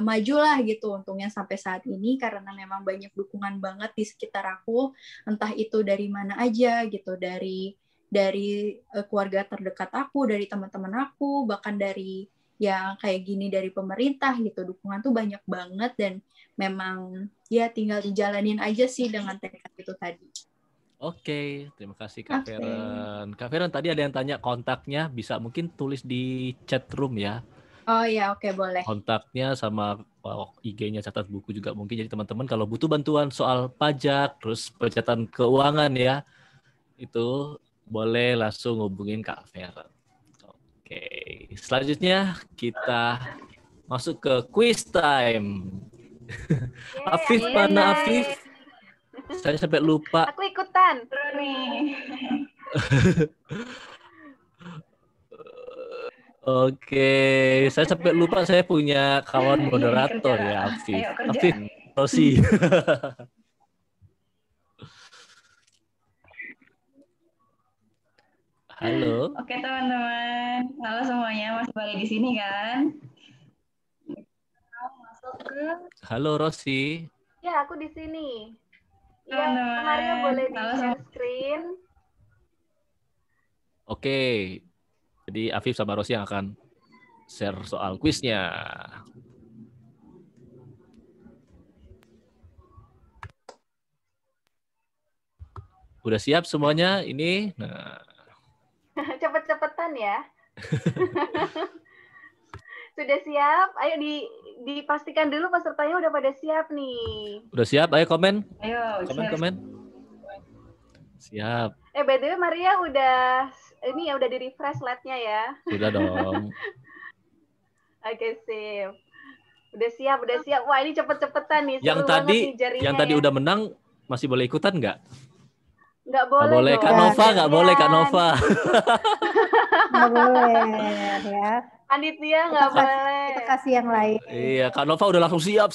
[SPEAKER 3] majulah gitu untungnya sampai saat ini karena memang banyak dukungan banget di sekitar aku, entah itu dari mana aja gitu, dari keluarga terdekat aku, dari teman-teman aku, bahkan dari yang kayak gini dari pemerintah gitu. Dukungan tuh banyak banget dan memang ya tinggal dijalanin aja sih dengan tekad itu tadi.
[SPEAKER 1] Oke, terima kasih Kak Feren. Kak Feren tadi ada yang tanya kontaknya, bisa mungkin tulis di chat room ya.
[SPEAKER 3] Oh ya, oke, boleh.
[SPEAKER 1] Kontaknya sama IG-nya Catat Buku juga mungkin. Jadi teman-teman kalau butuh bantuan soal pajak, terus pencatatan keuangan ya, itu boleh langsung hubungin Kak Feren. Oke, selanjutnya kita masuk ke quiz time. Afif, mana Afif? Saya sampai lupa.
[SPEAKER 5] Aku ikutan.
[SPEAKER 2] Terus nih.
[SPEAKER 1] Oke, saya sampai lupa saya punya kawan moderator ya, Afif. Afif, Rosi. Halo.
[SPEAKER 2] Oke teman-teman, halo semuanya, masih balik di sini kan? Masuk ke.
[SPEAKER 1] Halo Rosi.
[SPEAKER 5] Ya, aku di sini. Ya,
[SPEAKER 2] Teman-teman.
[SPEAKER 5] Mario boleh di
[SPEAKER 2] Halo
[SPEAKER 5] share screen.
[SPEAKER 1] Oke, jadi Afif sama Rosi yang akan share soal kuisnya. Udah siap semuanya ini? Nah.
[SPEAKER 5] Cepet-cepetan ya. Sudah siap? Ayo dipastikan dulu pesertanya udah pada siap nih.
[SPEAKER 1] Udah siap? Ayo komen.
[SPEAKER 2] Ayo,
[SPEAKER 1] Komen. Siap.
[SPEAKER 5] By the way, Maria udah di refresh slide-nya ya.
[SPEAKER 1] Sudah dong.
[SPEAKER 5] Oke, sip. Udah siap. Wah, ini cepet-cepetan nih.
[SPEAKER 1] Yang tadi udah menang masih boleh ikutan nggak?
[SPEAKER 5] Nggak boleh.
[SPEAKER 1] Kak Nova nggak boleh, Kak Nova.
[SPEAKER 4] Nggak boleh ya.
[SPEAKER 5] Panitia nggak boleh.
[SPEAKER 4] Kita kasih yang lain.
[SPEAKER 1] Iya, Kak Nova udah langsung siap.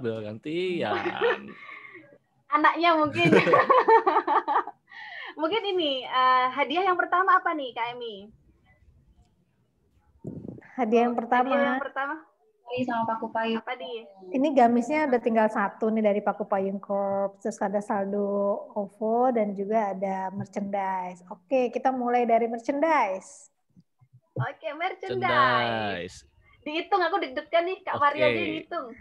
[SPEAKER 1] Gantian.
[SPEAKER 5] Anaknya mungkin. Mungkin ini hadiah yang pertama apa nih, Kak Emi?
[SPEAKER 4] Hadiah yang pertama
[SPEAKER 2] sama Paku Payung.
[SPEAKER 5] Apa nih?
[SPEAKER 4] Ini gamisnya udah tinggal satu nih dari Paku Payung Corp. Terus ada saldo OVO dan juga ada merchandise. Oke, kita mulai dari merchandise.
[SPEAKER 5] Oke, merchandise. Dihitung, aku deg-degan nih, Kak Maria aja dihitung.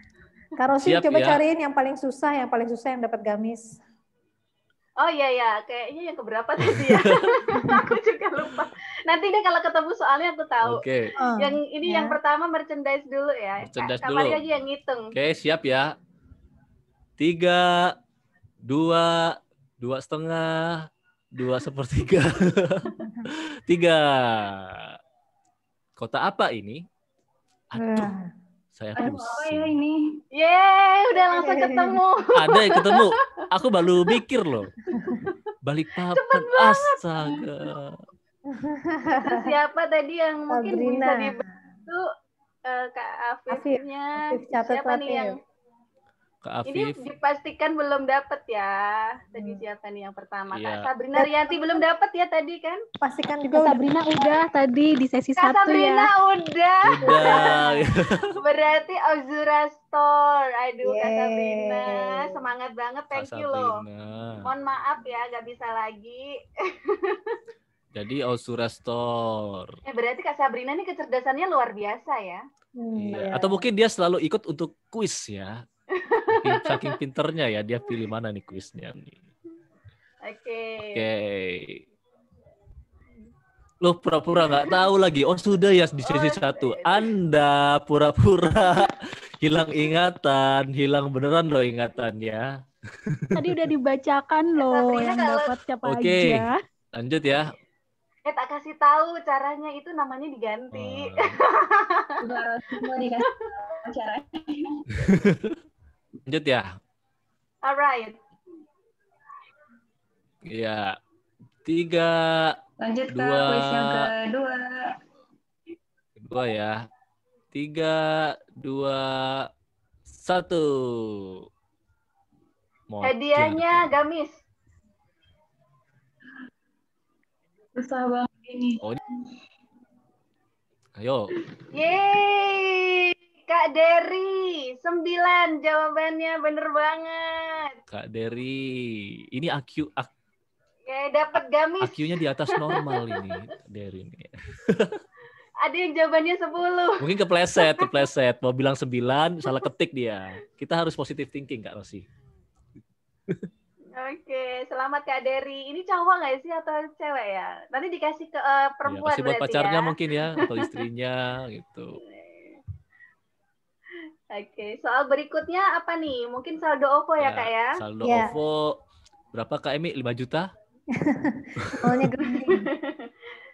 [SPEAKER 4] Kak Rosi coba
[SPEAKER 1] ya.
[SPEAKER 4] cariin yang paling susah yang dapat gamis.
[SPEAKER 5] Oh iya, kayaknya yang keberapa tadi ya? Aku juga lupa. Nanti deh kalau ketemu soalnya aku tahu.
[SPEAKER 1] Oke.
[SPEAKER 5] Yang ini yang pertama merchandise dulu ya.
[SPEAKER 1] Merchandise
[SPEAKER 5] Kak
[SPEAKER 1] dulu.
[SPEAKER 5] Maria aja yang ngitung.
[SPEAKER 1] Oke, siap ya. 3, 2, 2,5, 2/3. 3. Kota apa ini? Aduh, saya
[SPEAKER 2] Aduh, apa ya
[SPEAKER 1] pusing.
[SPEAKER 2] ini?
[SPEAKER 5] Yeay, udah langsung ketemu.
[SPEAKER 1] Ada yang ketemu. Aku baru mikir loh. Balikpapan, astaga.
[SPEAKER 5] Terus siapa tadi yang mungkin bisa
[SPEAKER 4] Sabrina.
[SPEAKER 5] dibantu Kak
[SPEAKER 4] Afif,
[SPEAKER 5] Afifnya?
[SPEAKER 4] Afif catat
[SPEAKER 5] Siapa nih yang
[SPEAKER 1] Kak
[SPEAKER 5] ini
[SPEAKER 1] Afif.
[SPEAKER 5] dipastikan belum dapat ya? Tadi siapa nih yang pertama?
[SPEAKER 1] Iya.
[SPEAKER 5] Kak Sabrina Rianti belum dapat ya tadi kan?
[SPEAKER 4] Pastikan
[SPEAKER 6] Kak
[SPEAKER 4] juga udah.
[SPEAKER 6] Sabrina udah tadi di sesi
[SPEAKER 5] Kak
[SPEAKER 6] 1
[SPEAKER 5] Sabrina
[SPEAKER 6] ya.
[SPEAKER 5] udah.
[SPEAKER 1] Udah.
[SPEAKER 5] Berarti Ozura Store. Aduh, Kak
[SPEAKER 4] Yeay.
[SPEAKER 5] Sabrina, semangat banget.
[SPEAKER 1] Kak
[SPEAKER 5] Thank you loh.
[SPEAKER 1] Sabrina.
[SPEAKER 5] Mohon maaf ya, nggak bisa lagi.
[SPEAKER 1] Jadi Osura Store.
[SPEAKER 5] Berarti Kak Sabrina ini kecerdasannya luar biasa ya.
[SPEAKER 1] Iya. Atau mungkin dia selalu ikut untuk kuis ya. Saking pinternya ya, dia pilih mana nih kuisnya nih. Oke. Loh, pura-pura nggak tahu lagi. Oh, sudah ya di sesi 1. Anda pura-pura hilang ingatan, hilang beneran loh ingatannya.
[SPEAKER 6] Tadi udah dibacakan loh
[SPEAKER 5] Sabrina
[SPEAKER 6] yang
[SPEAKER 5] kalau-
[SPEAKER 6] dapat siapa
[SPEAKER 1] Oke.
[SPEAKER 6] aja.
[SPEAKER 1] Lanjut ya.
[SPEAKER 5] Tak kasih tahu caranya itu namanya diganti.
[SPEAKER 2] Udah semua dikasih caranya.
[SPEAKER 1] Lanjut ya.
[SPEAKER 5] Alright.
[SPEAKER 1] Ya. 3,
[SPEAKER 2] Lanjut ke
[SPEAKER 1] Dua.
[SPEAKER 2] kuis yang kedua.
[SPEAKER 1] kedua ya. 3, 2, 1.
[SPEAKER 5] Hadiahnya gamis.
[SPEAKER 2] Susah banget ini.
[SPEAKER 1] Oh, ayo.
[SPEAKER 5] Yeay, Kak Dery, 9 jawabannya bener banget.
[SPEAKER 1] Kak Dery. Ini
[SPEAKER 5] Dapat gamis.
[SPEAKER 1] IQ-nya di atas normal ini, Dery ini.
[SPEAKER 5] Ada yang jawabannya 10.
[SPEAKER 1] Mungkin kepleset. Mau bilang 9, salah ketik dia. Kita harus positive thinking, Kak Rosi.
[SPEAKER 5] Oke, selamat Kak Dery. Ini cowok nggak sih atau cewek ya? Nanti dikasih ke
[SPEAKER 1] Ya,
[SPEAKER 5] perempuan
[SPEAKER 1] pasti buat
[SPEAKER 5] berarti
[SPEAKER 1] pacarnya
[SPEAKER 5] ya.
[SPEAKER 1] mungkin ya, atau istrinya gitu.
[SPEAKER 5] Oke, soal berikutnya apa nih? Mungkin saldo OVO ya Kak ya?
[SPEAKER 1] Saldo
[SPEAKER 4] Ya.
[SPEAKER 1] OVO berapa Kak Emi? 5 juta?
[SPEAKER 4] Soalnya gede.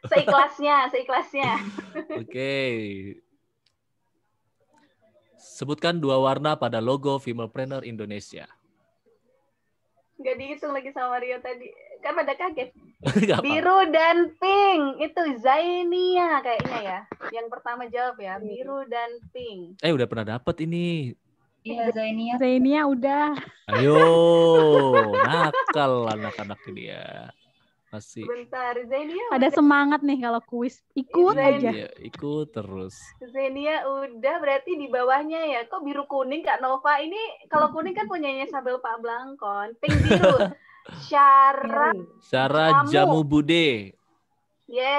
[SPEAKER 5] Seikhlasnya.
[SPEAKER 1] Oke. Sebutkan 2 warna pada logo Female-Planner Indonesia.
[SPEAKER 5] Nggak dihitung lagi sama Rio tadi. Kan pada kaget.
[SPEAKER 1] Nggak apa.
[SPEAKER 5] Biru dan pink. Itu Zainia kayaknya ya. Yang pertama jawab ya. Biru dan pink.
[SPEAKER 1] Udah pernah dapat ini.
[SPEAKER 2] Iya, Zainia.
[SPEAKER 6] Zainia udah.
[SPEAKER 1] Ayo, nakal anak-anak ini ya. Masih.
[SPEAKER 5] Bentar, Zainia
[SPEAKER 6] Ada semangat nih kalau kuis. Ikut aja.
[SPEAKER 1] Iya, ikut terus.
[SPEAKER 5] Zenia udah, berarti di bawahnya ya. Kok biru kuning Kak Nova? Ini kalau kuning kan punyanya Sabel Pak Blangkon. Pink biru. Syara.
[SPEAKER 1] Sarah Jamu Bude.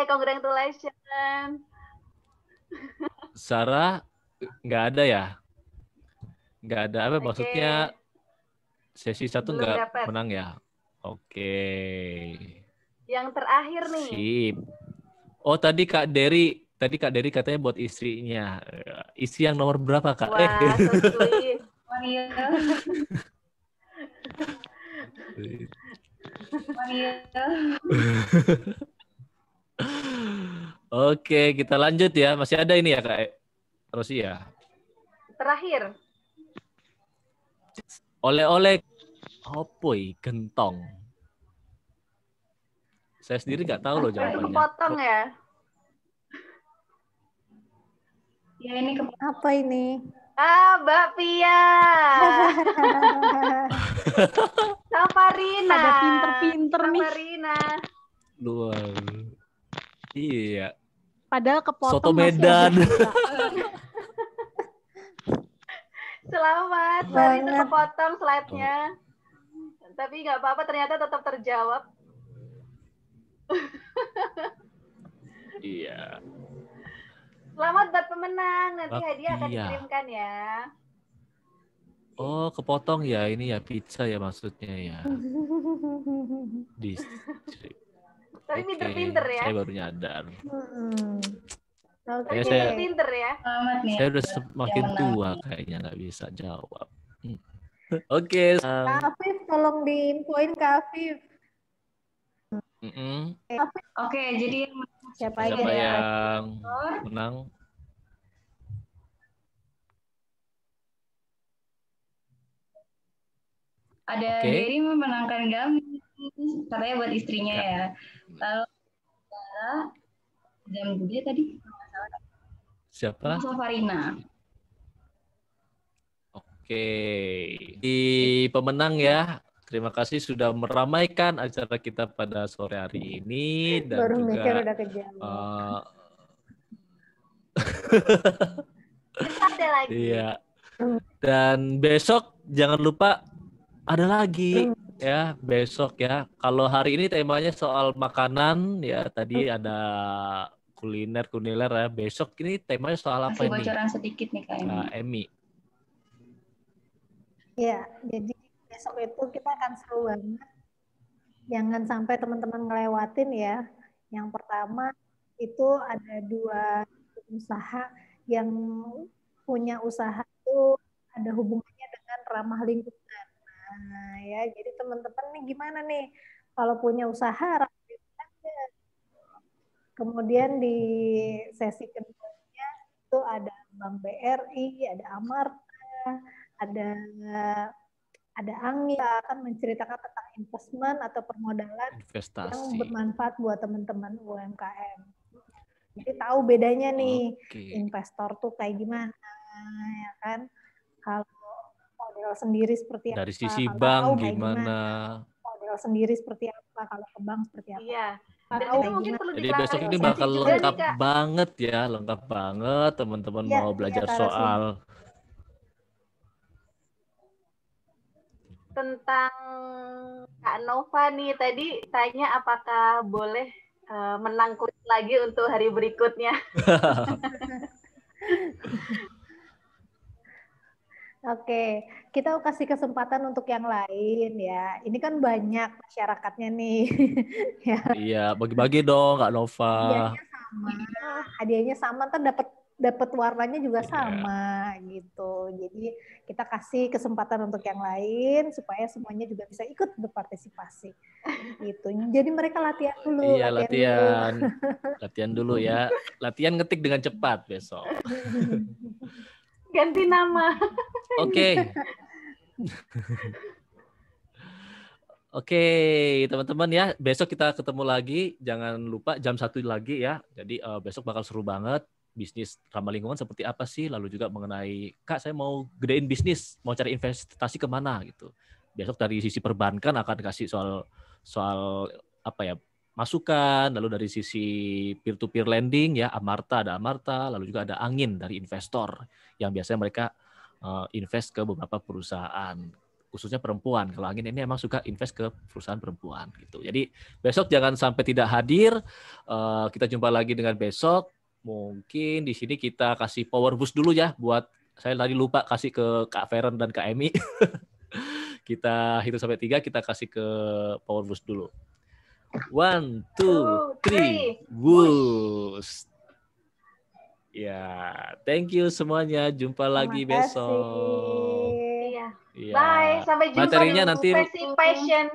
[SPEAKER 5] Congratulations.
[SPEAKER 1] Sarah nggak ada ya? Nggak ada apa?
[SPEAKER 5] Oke.
[SPEAKER 1] Maksudnya sesi 1
[SPEAKER 5] Belum
[SPEAKER 1] nggak
[SPEAKER 5] dapat.
[SPEAKER 1] menang ya? Oke.
[SPEAKER 5] Yang terakhir nih.
[SPEAKER 1] Sip. Oh tadi Kak Dery katanya buat istrinya. Isi yang nomor berapa Kak?
[SPEAKER 5] Wah, so sweet.
[SPEAKER 2] Maria. Maria.
[SPEAKER 1] Oke, kita lanjut ya. Masih ada ini ya Kak Rosi ya.
[SPEAKER 5] Terakhir.
[SPEAKER 1] Oleh-oleh opoi gentong. Saya sendiri nggak tahu loh jawabannya.
[SPEAKER 5] Kepotong ya.
[SPEAKER 2] Ya ini
[SPEAKER 4] Apa ini?
[SPEAKER 5] Mbak Pia. Safarina.
[SPEAKER 6] Ada pinter-pinter nih.
[SPEAKER 5] Safarina.
[SPEAKER 1] Luar. Iya.
[SPEAKER 6] Padahal kepotong
[SPEAKER 1] Soto
[SPEAKER 6] masih
[SPEAKER 1] Medan.
[SPEAKER 6] ada sisa.
[SPEAKER 5] Selamat. Baru itu
[SPEAKER 4] Banget.
[SPEAKER 5] kepotong slide-nya. Tapi nggak apa-apa, ternyata tetap terjawab.
[SPEAKER 1] Iya.
[SPEAKER 5] Selamat buat pemenang. Nanti
[SPEAKER 1] Mbak
[SPEAKER 5] hadiah akan
[SPEAKER 1] Pia.
[SPEAKER 5] dikirimkan ya.
[SPEAKER 1] Oh, kepotong ya. Ini ya pizza ya maksudnya ya. Di
[SPEAKER 5] Tapi
[SPEAKER 1] Oke,
[SPEAKER 5] pinter-pinter ya.
[SPEAKER 1] Saya baru nyadar.
[SPEAKER 5] Tapi
[SPEAKER 1] Ya, saya-
[SPEAKER 5] pinter-pinter ya.
[SPEAKER 2] selamat nih.
[SPEAKER 1] Saya udah semakin
[SPEAKER 2] Yang
[SPEAKER 1] tua kayaknya nggak bisa jawab. Oke.
[SPEAKER 4] Kak Afif, tolong diinfoin Kak Afif.
[SPEAKER 2] Oke, jadi
[SPEAKER 4] Siapa aja
[SPEAKER 1] Siapa
[SPEAKER 4] ya?
[SPEAKER 1] yang menang?
[SPEAKER 2] ada
[SPEAKER 1] Oke.
[SPEAKER 2] Derry memenangkan gamis, katanya buat istrinya
[SPEAKER 1] Kak.
[SPEAKER 2] ya. Lalu Sarah, jam gede tadi,
[SPEAKER 1] Siapa?
[SPEAKER 2] Farina.
[SPEAKER 1] Oke. Di pemenang ya. Terima kasih sudah meramaikan acara kita pada sore hari ini dan
[SPEAKER 4] Baru mikir
[SPEAKER 1] juga
[SPEAKER 4] udah kejawab.
[SPEAKER 5] Kita ada lagi.
[SPEAKER 1] Iya. Dan besok jangan lupa ada lagi ya besok ya. Kalau hari ini temanya soal makanan ya, tadi ada kuliner ya. Besok ini temanya soal apa
[SPEAKER 2] Kasih
[SPEAKER 1] ini?
[SPEAKER 2] bocoran sedikit nih Kak Emi.
[SPEAKER 1] Kak Emi.
[SPEAKER 4] Ya, jadi besok itu kita akan seru banget. Jangan sampai teman-teman ngelewatin ya. Yang pertama itu ada 2 usaha yang punya usaha itu ada hubungannya dengan ramah lingkungan. Nah, ya, jadi teman-teman nih gimana nih kalau punya usaha ramah lingkungan. Kemudian di sesi keduanya itu ada Bank BRI, ada Amarta, ada Angin akan menceritakan tentang investment atau permodalan yang
[SPEAKER 1] Investasi.
[SPEAKER 4] bermanfaat buat teman-teman UMKM. Jadi tahu bedanya nih, investor tuh kayak gimana, ya kan? Kalau model sendiri seperti
[SPEAKER 1] Dari
[SPEAKER 4] apa,
[SPEAKER 1] sisi
[SPEAKER 4] kalau
[SPEAKER 1] bank
[SPEAKER 4] tahu kayak
[SPEAKER 1] gimana?
[SPEAKER 4] model sendiri seperti apa, kalau ke bank seperti apa.
[SPEAKER 5] Iya. Dan
[SPEAKER 4] Tahu
[SPEAKER 5] itu mungkin perlu
[SPEAKER 1] Jadi besok ini
[SPEAKER 5] diklarifikasi
[SPEAKER 1] bakal
[SPEAKER 5] juga
[SPEAKER 1] lengkap
[SPEAKER 5] nih, Kak.
[SPEAKER 1] banget ya, lengkap banget teman-teman mau belajar soal
[SPEAKER 5] tentang Kak Nova nih, tadi tanya apakah boleh menang kuis lagi untuk hari berikutnya.
[SPEAKER 4] Oke, kita kasih kesempatan untuk yang lain ya. Ini kan banyak masyarakatnya nih. Ya.
[SPEAKER 1] Iya, bagi-bagi dong Kak Nova.
[SPEAKER 4] Hadiahnya sama, ntar dapat warnanya juga sama gitu. Jadi kita kasih kesempatan untuk yang lain supaya semuanya juga bisa ikut berpartisipasi. Gitu. Jadi mereka latihan dulu.
[SPEAKER 1] Iya, latihan dulu ya. Latihan ngetik dengan cepat besok.
[SPEAKER 5] Ganti nama.
[SPEAKER 1] Oke. Oke, teman-teman ya, besok kita ketemu lagi. Jangan lupa jam 1 lagi ya. Jadi besok bakal seru banget. Bisnis ramah lingkungan seperti apa sih? Lalu juga mengenai, Kak, saya mau gedein bisnis, mau cari investasi kemana gitu. Besok dari sisi perbankan akan kasih soal apa ya, masukan. Lalu dari sisi peer-to-peer lending ya, Amarta, lalu juga ada Angin dari investor yang biasanya mereka invest ke beberapa perusahaan, khususnya perempuan. Kalau Angin ini emang suka invest ke perusahaan perempuan gitu. Jadi besok jangan sampai tidak hadir. Kita jumpa lagi dengan besok. Mungkin di sini kita kasih power boost dulu ya buat, saya tadi lupa kasih ke Kak Feren dan Kak Emi. Kita hitung sampai 3, kita kasih ke power boost dulu. 1, 2, 3, boost. Ya, thank you semuanya. Jumpa lagi besok.
[SPEAKER 5] Iya.
[SPEAKER 1] Iya.
[SPEAKER 5] Bye, sampai jumpa
[SPEAKER 1] Materinya
[SPEAKER 5] di
[SPEAKER 1] nanti
[SPEAKER 5] versi passion.